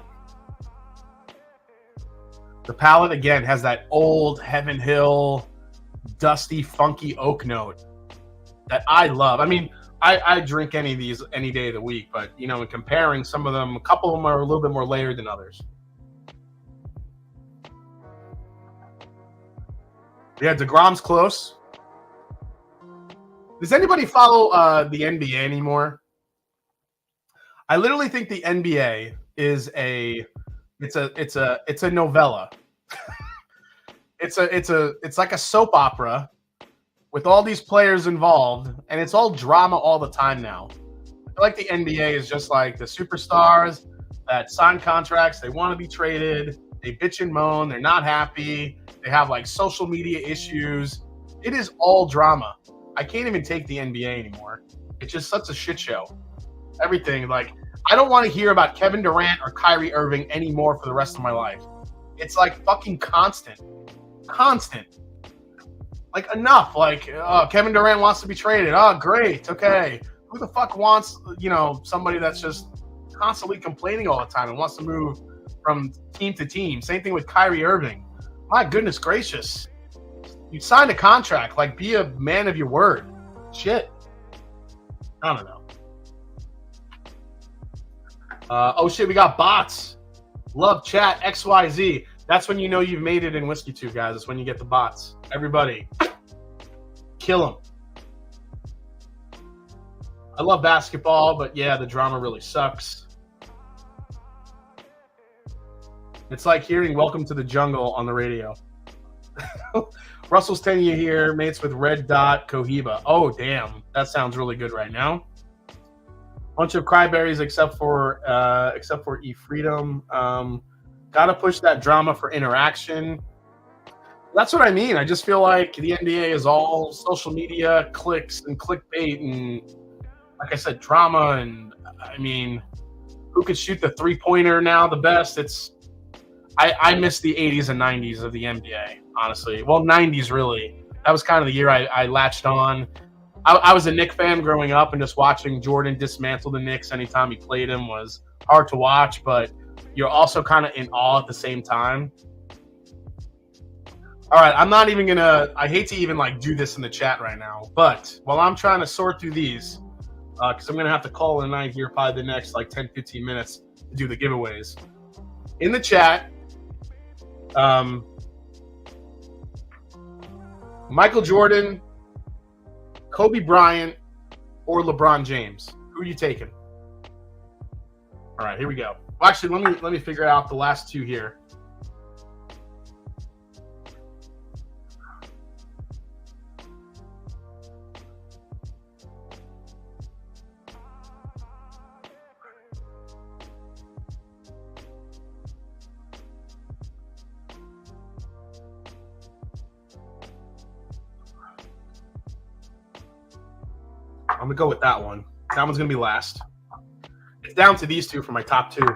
The palate, again, has that old Heaven Hill, dusty, funky oak note that I love. I mean, I drink any of these any day of the week, but, you know, in comparing some of them, a couple of them are a little bit more layered than others. Yeah, DeGrom's close. Does anybody follow the NBA anymore? I literally think the NBA is it's a novella. It's like a soap opera with all these players involved, and it's all drama all the time now. I feel like the NBA is just like the superstars that sign contracts, they want to be traded, they bitch and moan, they're not happy, they have like social media issues. It is all drama. I can't even take the NBA anymore. It's just such a shit show. Everything, like, I don't want to hear about Kevin Durant or Kyrie Irving anymore for the rest of my life. It's like fucking constant. Like, enough. Like, Kevin Durant wants to be traded. Oh, great. Okay. Who the fuck wants, you know, somebody that's just constantly complaining all the time and wants to move from team to team? Same thing with Kyrie Irving. My goodness gracious. You signed a contract. Like, be a man of your word. Shit. I don't know. Oh, shit, we got bots. Love chat, XYZ. That's when you know you've made it in Whiskey 2, guys. That's when you get the bots. Everybody, kill them. I love basketball, but yeah, the drama really sucks. It's like hearing Welcome to the Jungle on the radio. Russell's 10 year here, mates with Red Dot Cohiba. Oh, damn. That sounds really good right now. Bunch of cryberries except for E-Freedom. Gotta push that drama for interaction. That's what I mean. I just feel like the NBA is all social media clicks and clickbait and, like I said, drama. And I mean, who could shoot the 3-pointer now the best? I miss the 80s and 90s of the NBA, honestly. Well, 90s really. That was kind of the year I latched on. I was a Knicks fan growing up, and just watching Jordan dismantle the Knicks anytime he played him was hard to watch, but you're also kind of in awe at the same time. All right, I'm not even going to – I hate to even, like, do this in the chat right now, but while I'm trying to sort through these, because I'm going to have to call it a night here probably the next, like, 10, 15 minutes to do the giveaways. In the chat, Michael Jordan, Kobe Bryant, or LeBron James. Who are you taking? All right, here we go. Well, actually, let me figure out the last two here. I'm going to go with that one. That one's going to be last. It's down to these two for my top two.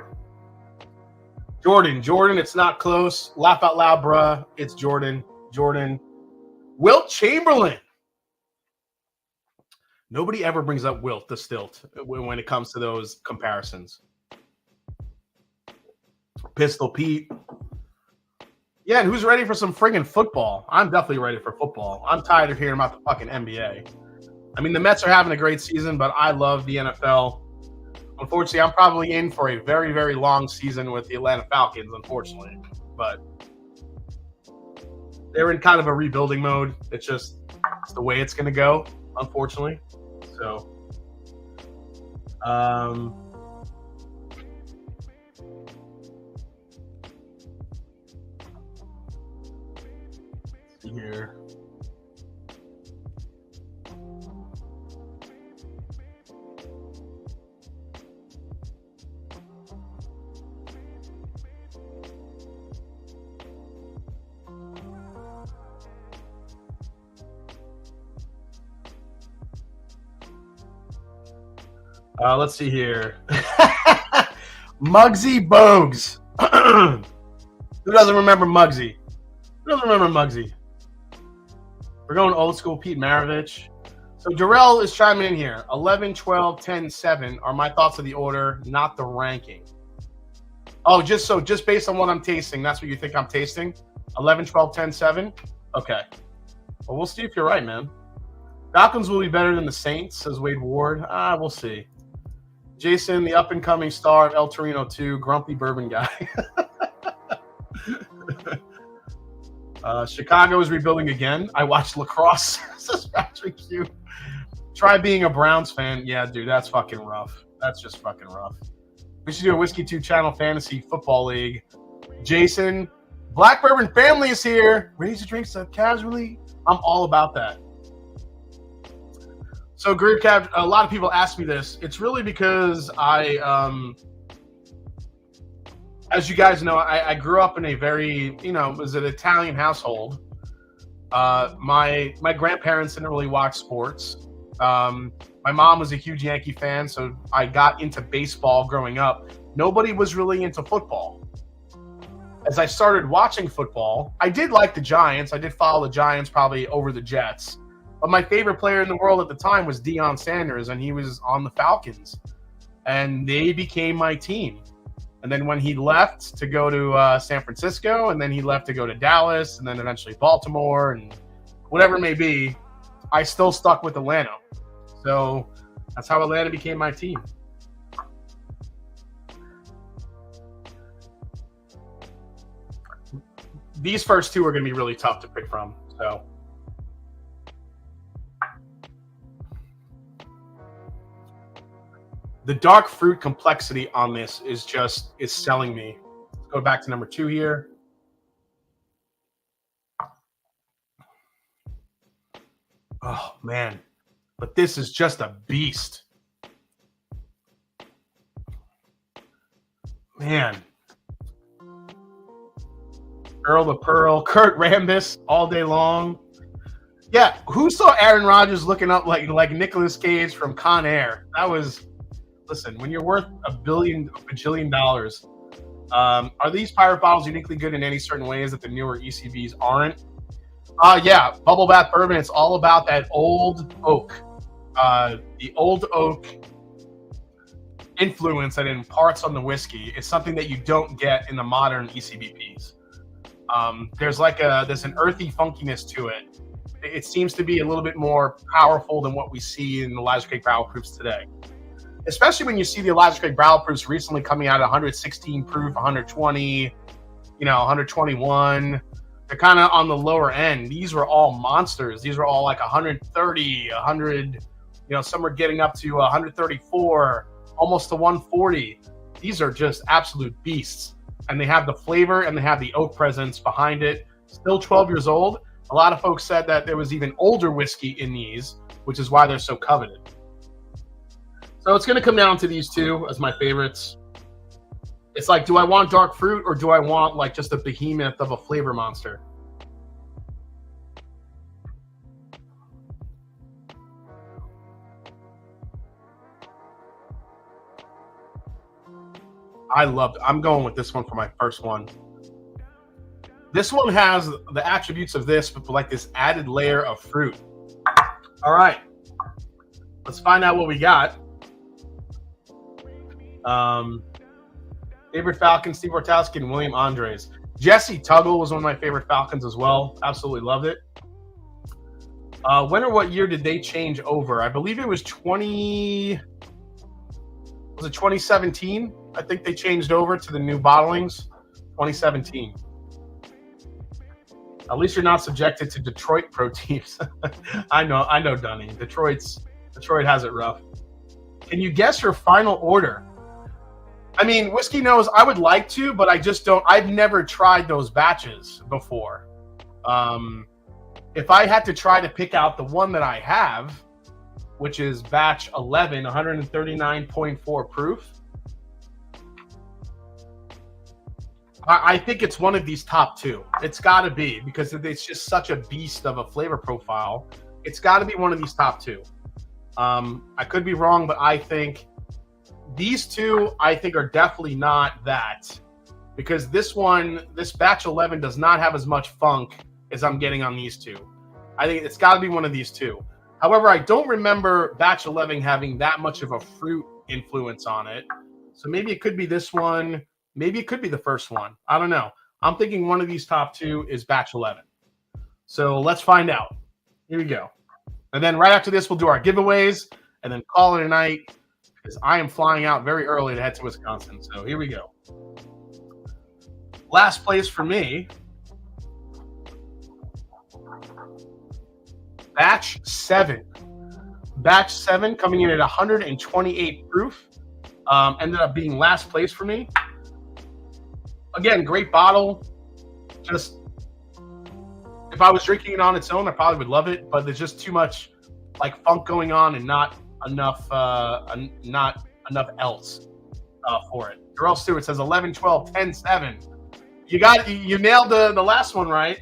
Jordan, it's not close. Laugh out loud, bruh. It's Jordan. Wilt Chamberlain. Nobody ever brings up Wilt the Stilt when it comes to those comparisons. Pistol Pete. Yeah, and who's ready for some friggin' football? I'm definitely ready for football. I'm tired of hearing about the fucking NBA. I mean, the Mets are having a great season, but I love the NFL. Unfortunately, I'm probably in for a very, very long season with the Atlanta Falcons, unfortunately. But they're in kind of a rebuilding mode. It's the way it's going to go, unfortunately. So, let's see here. Let's see here. Muggsy Bogues. Who doesn't remember Muggsy? Who doesn't remember Muggsy? We're going old school Pete Maravich. So Darrell is chiming in here. 11, 12, 10, 7 are my thoughts of the order, not the ranking. Oh, just based on what I'm tasting, that's what you think I'm tasting? 11, 12, 10, 7? Okay. Well, we'll see if you're right, man. Falcons will be better than the Saints, says Wade Ward. We'll see. Jason, the up-and-coming star of El Torino 2, grumpy bourbon guy. Chicago is rebuilding again. I watched lacrosse. Says Patrick Q. Try being a Browns fan. Yeah, dude, that's fucking rough. That's just fucking rough. We should do a Whiskey 2 Channel Fantasy Football League. Jason, Black Bourbon Family is here. Ready to drink stuff casually. I'm all about that. So, Group Cap, a lot of people ask me this. It's really because as you guys know, I grew up in a very, it was an Italian household. My grandparents didn't really watch sports. My mom was a huge Yankee fan, so I got into baseball growing up. Nobody was really into football. As I started watching football, I did like the Giants. I did follow the Giants probably over the Jets. But my favorite player in the world at the time was Deion Sanders, and he was on the Falcons. And they became my team. And then when he left to go to San Francisco, and then he left to go to Dallas, and then eventually Baltimore, and whatever it may be, I still stuck with Atlanta. So that's how Atlanta became my team. These first two are going to be really tough to pick from. So. The dark fruit complexity on this is selling me. Let's go back to number 2 here. Oh, man. But this is just a beast. Man. Earl the Pearl, Kurt Rambis all day long. Yeah, who saw Aaron Rodgers looking up like Nicolas Cage from Con Air? That was... Listen, when you're worth a bajillion dollars, are these pirate bottles uniquely good in any certain ways that the newer ECBs aren't? Yeah, Bubble Bath Bourbon, it's all about that old oak. The old oak influence that it imparts on the whiskey is something that you don't get in the modern ECBPs. There's an earthy funkiness to it. It seems to be a little bit more powerful than what we see in the Elijah Craig Barrel Proofs today. Especially when you see the Elijah Craig Barrel Proofs recently coming out at 116 proof, 120, 121. They're kind of on the lower end. These were all monsters. These were all like 130, 100, some are getting up to 134, almost to 140. These are just absolute beasts. And they have the flavor and they have the oak presence behind it. Still 12 years old. A lot of folks said that there was even older whiskey in these, which is why they're so coveted. So it's going to come down to these two as my favorites. It's like, do I want dark fruit or do I want like just a behemoth of a flavor monster? I'm going with this one for my first one. This one has the attributes of this, but like this added layer of fruit. All right. Let's find out what we got. Favorite Falcons, Steve Ortowski and William Andres. Jesse Tuggle was one of my favorite Falcons as well. Absolutely loved it. When or what year did they change over? I believe it was Was it 2017? I think they changed over to the new bottlings. 2017. At least you're not subjected to Detroit proteins. I know, Dunny. Detroit has it rough. Can you guess your final order? I mean, Whiskey knows I would like to, but I just don't. I've never tried those batches before. If I had to try to pick out the one that I have, which is batch 11, 139.4 proof, I think it's one of these top two. It's got to be, because it's just such a beast of a flavor profile. It's got to be one of these top two. I could be wrong, but I think these two, I think, are definitely not that, because this batch 11 does not have as much funk as I'm getting on these two. I think it's got to be one of these two. However, I don't remember batch 11 having that much of a fruit influence on it. So maybe it could be this one. Maybe it could be the first one. I don't know. I'm thinking one of these top two is batch 11. So let's find out. Here we go. And then right after this, we'll do our giveaways and then call it a night, because I am flying out very early to head to Wisconsin. So here we go. Last place for me, batch 7. Batch 7 coming in at 128 proof. Ended up being last place for me. Again, great bottle. Just, if I was drinking it on its own, I probably would love it, but there's just too much like funk going on and not enough else for it. Darrell Stewart says 11, 12, 10, 7. You nailed the last one right.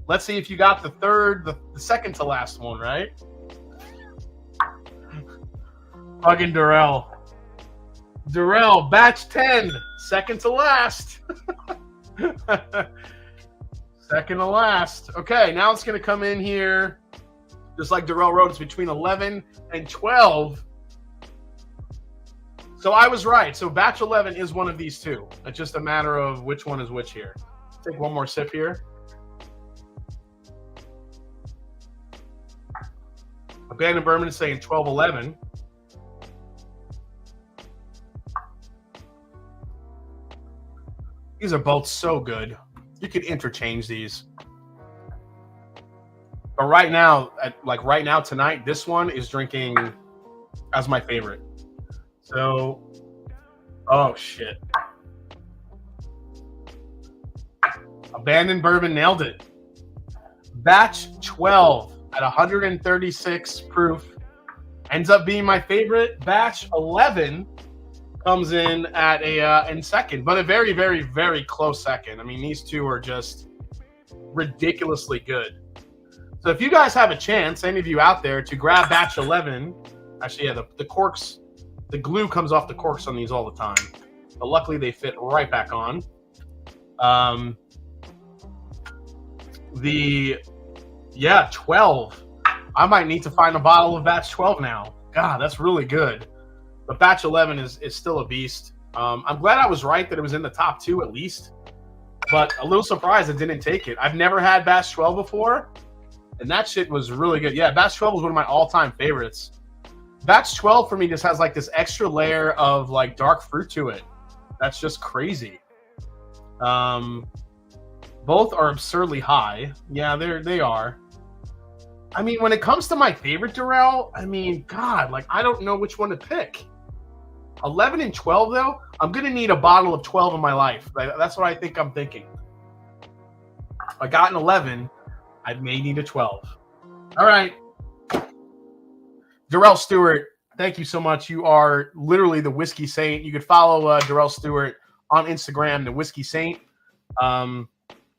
Let's see if you got the second to last one right. Fucking Darrell. Darrell, batch 10, second to last. Second to last. Okay, now it's going to come in here, just like Darrell wrote, it's between 11 and 12. So I was right. So batch 11 is one of these two. It's just a matter of which one is which here. Take one more sip here. Abandoned Bourbon is saying 12-11. These are both so good. You could interchange these. But right now, tonight, this one is drinking as my favorite. So, oh shit. Abandoned Bourbon nailed it. Batch 12 at 136 proof ends up being my favorite. Batch 11 comes in at in second, but a very, very, very close second. I mean, these two are just ridiculously good. So if you guys have a chance, any of you out there, to grab batch 11, actually, yeah, the corks, the glue comes off the corks on these all the time, but luckily they fit right back on. 12. I might need to find a bottle of batch 12 now. God, that's really good. But batch 11 is still a beast. I'm glad I was right that it was in the top two at least, but a little surprised I didn't take it. I've never had batch 12 before, and that shit was really good. Yeah, batch 12 was one of my all-time favorites. Batch 12 for me just has like this extra layer of like dark fruit to it. That's just crazy. Both are absurdly high. Yeah, they are. I mean, when it comes to my favorite Darrell, I mean, God, like I don't know which one to pick. 11 and 12 though, I'm gonna need a bottle of 12 in my life. That's what I think I'm thinking. If I got an 11, I may need a 12. All right. Darrell Stewart, thank you so much. You are literally the Whiskey Saint. You could follow Darrell Stewart on Instagram, the Whiskey Saint.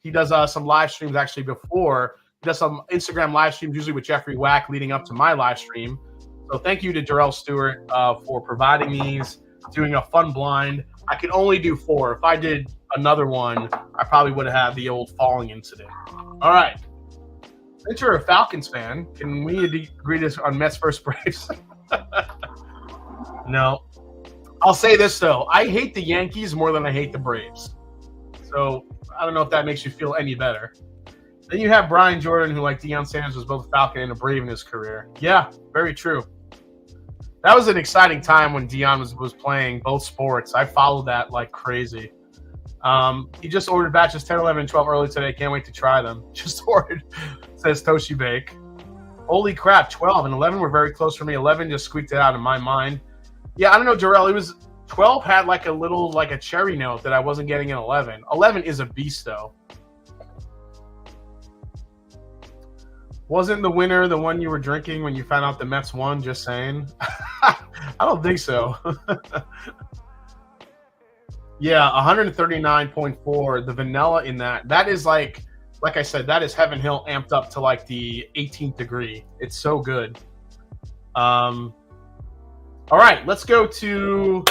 He does some live streams actually before. He does some Instagram live streams, usually with Jeffrey Wack, leading up to my live stream. So thank you to Darrell Stewart for providing these, doing a fun blind. I can only do 4. If I did another one, I probably would have had the old falling incident. All right. Since you're a Falcons fan, can we agree this on Mets versus Braves? No. I'll say this, though. I hate the Yankees more than I hate the Braves. So I don't know if that makes you feel any better. Then you have Brian Jordan, who, like Deion Sanders, was both a Falcon and a Brave in his career. Yeah, very true. That was an exciting time when Dion was playing both sports. I followed that like crazy. He just ordered batches 10, 11, and 12 early today. Can't wait to try them. Just ordered, says Toshi Bake. Holy crap, 12 and 11 were very close for me. 11 just squeaked it out in my mind. Yeah, I don't know, Jarrell. It was 12 had like a cherry note that I wasn't getting in 11. 11 is a beast though. Wasn't the winner the one you were drinking when you found out the Mets won? Just saying. I don't think so. Yeah, 139.4. The vanilla in that is like I said, that is Heaven Hill amped up to like the 18th degree. It's so good. All right, let's go to.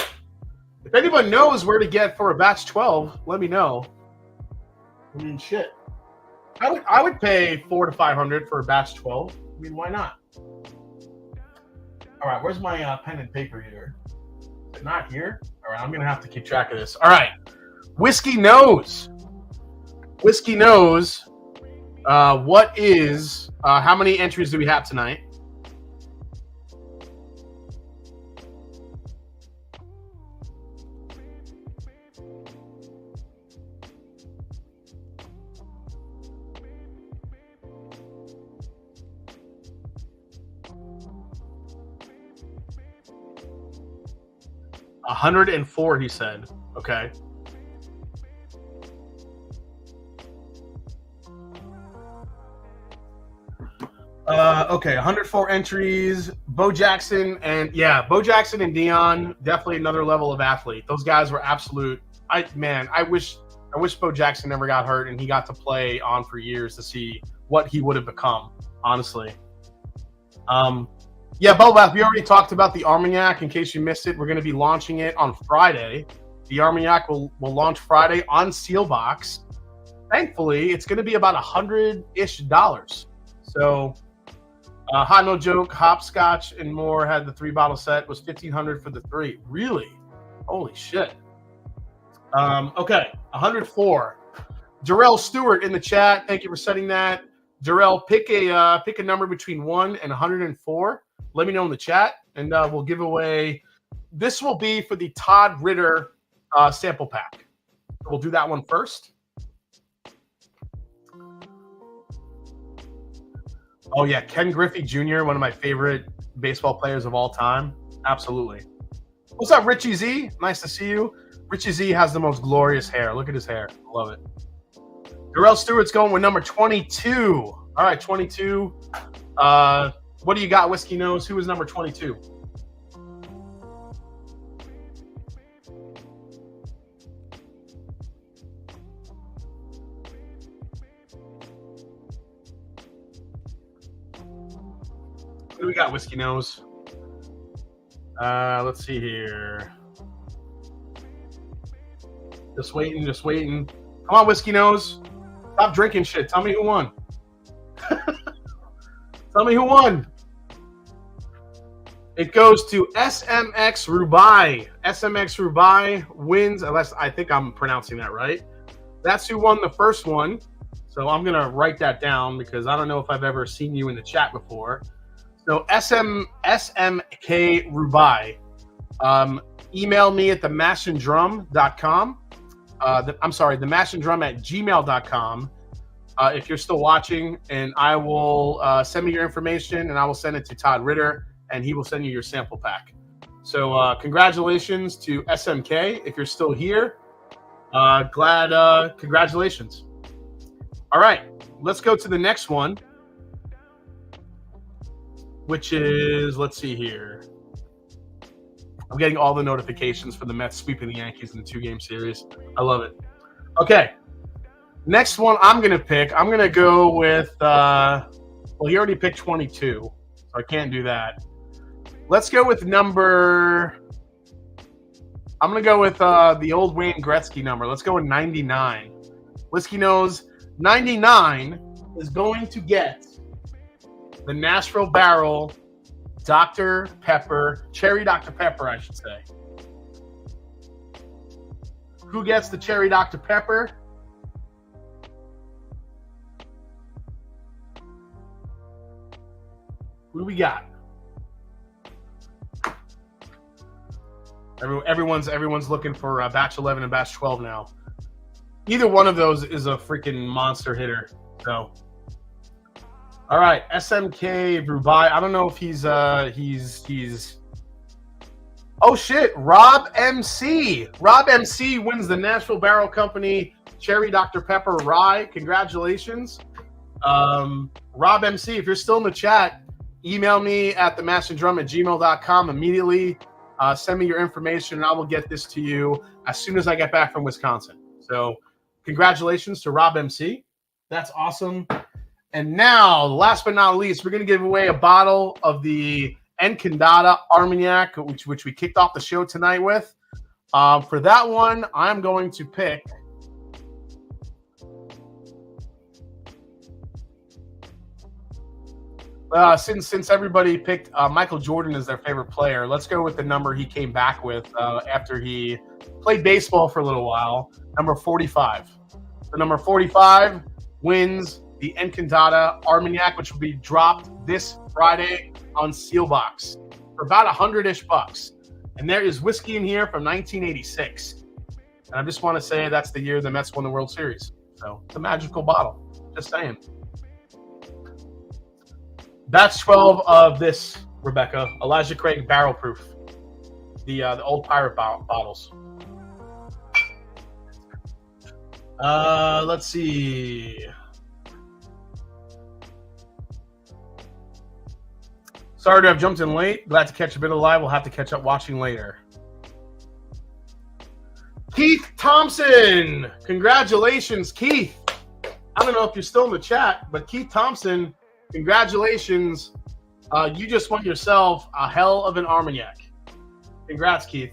If anyone knows where to get for a batch 12, let me know. I mean, shit. I would pay $400 to $500 for a batch 12. I mean, why not? All right, where's my pen and paper here? Is it not here? All right, I'm gonna have to keep track of this. All right, Whiskey Knows. Whiskey Knows. What is? How many entries do we have tonight? $104, he said. Okay. Okay, 104 entries. Bo Jackson and Dion, definitely another level of athlete. Those guys were absolute. I wish Bo Jackson never got hurt and he got to play on for years to see what he would have become. Honestly. Yeah, Bobath, we already talked about the Armagnac. In case you missed it, we're going to be launching it on Friday. The Armagnac will launch Friday on Seelbach. Thankfully, it's going to be about $100-ish. So, Hot No Joke, Hopscotch, and more had the 3-bottle set. Was $1,500 for the 3. Really? Holy shit. Okay, 104. Jarrell Stewart in the chat. Thank you for setting that. Jarrell, pick a number between 1 and 104. Let me know in the chat, and we'll give away. This will be for the Todd Ritter sample pack. We'll do that one first. Oh, yeah, Ken Griffey Jr., one of my favorite baseball players of all time. Absolutely. What's up, Richie Z? Nice to see you. Richie Z has the most glorious hair. Look at his hair. Love it. Jarrell Stewart's going with number 22. All right, 22. What do you got, Whiskey Knows? Who is number 22? Who do we got, Whiskey Knows? Let's see here. Just waiting. Come on, Whiskey Knows. Stop drinking shit. Tell me who won. Tell me who won. It goes to SMX Rubai. SMX Rubai wins, unless I think I'm pronouncing that right. That's who won the first one. So I'm going to write that down because I don't know if I've ever seen you in the chat before. So SMK Rubai. Email me at themashanddrum.com. themashanddrum@gmail.com. If you're still watching, and I will send me your information, and I will send it to Todd Ritter, and he will send you your sample pack. So congratulations to SMK. If you're still here, congratulations. All right, let's go to the next one, which is, let's see here. I'm getting all the notifications for the Mets sweeping the Yankees in the 2-game series. I love it. Okay. Next one I'm going to pick, I'm going to go with, well, he already picked 22, so I can't do that. Let's go with I'm going to go with the old Wayne Gretzky number. Let's go with 99. Whiskey Knows 99 is going to get the Nashville Barrel Dr. Pepper, Cherry Dr. Pepper, I should say. Who gets the Cherry Dr. Pepper? Who do we got? Everyone's looking for batch 11 and batch 12 now. Either one of those is a freaking monster hitter. So, all right, SMK Brubai. I don't know if he's. Oh shit, Rob MC. Rob MC wins the Nashville Barrel Company Cherry Dr. Pepper Rye. Congratulations, Rob MC. If you're still in the chat, email me at themashanddrum@gmail.com immediately. Send me your information, and I will get this to you as soon as I get back from Wisconsin. So, congratulations to Rob MC. That's awesome. And now, last but not least, we're going to give away a bottle of the Encandada Armagnac, which we kicked off the show tonight with. For that one, I'm going to pick since everybody picked Michael Jordan as their favorite player, let's go with the number he came back with after he played baseball for a little while. Number 45. The number 45 wins the Encandada Armagnac, which will be dropped this Friday on Seelbach for about $100-ish bucks. And there is whiskey in here from 1986. And I just want to say that's the year the Mets won the World Series. So it's a magical bottle. Just saying. Batch 12 of this, Rebecca, Elijah Craig Barrel Proof. The old pirate bottles. Let's see. Sorry to have jumped in late. Glad to catch a bit of live. We'll have to catch up watching later. Keith Thompson. Congratulations, Keith. I don't know if you're still in the chat, but Keith Thompson, congratulations. You just won yourself a hell of an Armagnac. Congrats, Keith.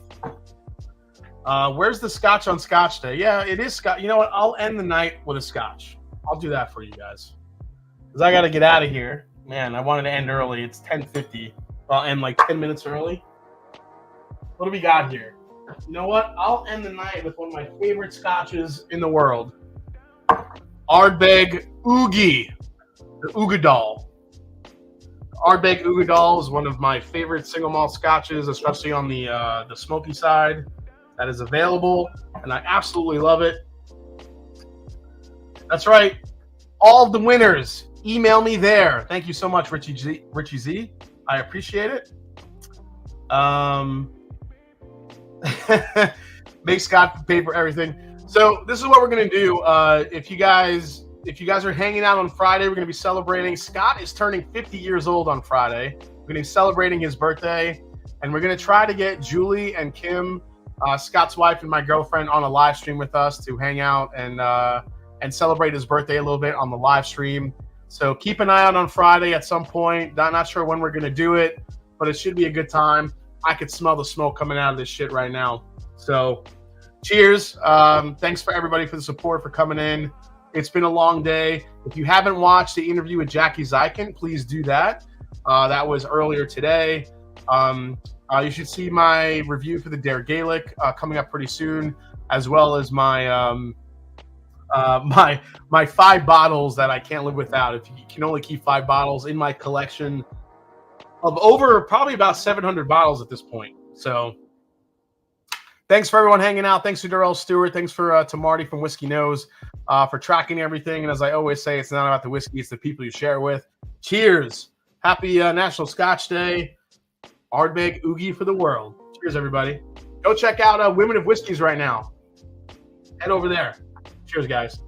Where's the scotch on Scotch Day? Yeah, it is Scotch. You know what? I'll end the night with a scotch. I'll do that for you guys. Because I got to get out of here. Man, I wanted to end early. It's 10:50. I'll end like 10 minutes early. What do we got here? You know what? I'll end the night with one of my favorite scotches in the world. Ardbeg Oogie. The Ugadal. Ardbeg Ugadal is one of my favorite single malt scotches, especially on the smoky side. That is available, and I absolutely love it. That's right. All of the winners, email me there. Thank you so much, Richie Z. I appreciate it. Make Scott pay for everything. So this is what we're gonna do. If you guys are hanging out on Friday, we're gonna be celebrating. Scott is turning 50 years old on Friday. We're gonna be celebrating his birthday, and we're gonna try to get Julie and Kim, Scott's wife and my girlfriend, on a live stream with us to hang out and celebrate his birthday a little bit on the live stream. So keep an eye out on Friday at some point. Not sure when we're going to do it, but it should be a good time. I could smell the smoke coming out of this shit right now. So cheers. Thanks for everybody for the support, for coming in. It's been a long day. If you haven't watched the interview with Jackie Zykan, please do that. That was earlier today. You should see my review for the Dare Gaelic coming up pretty soon, as well as my my 5 bottles that I can't live without. If you can only keep 5 bottles in my collection of over probably about 700 bottles at this point. So thanks for everyone hanging out. Thanks to Darrell Stewart. Thanks to Marty from Whiskey Knows for tracking everything. And as I always say, it's not about the whiskey, it's the people you share with. Cheers. Happy National Scotch Day. Ardbeg Oogie for the world. Cheers, everybody. Go check out Women of Whiskeys right now. Head over there. Cheers, guys.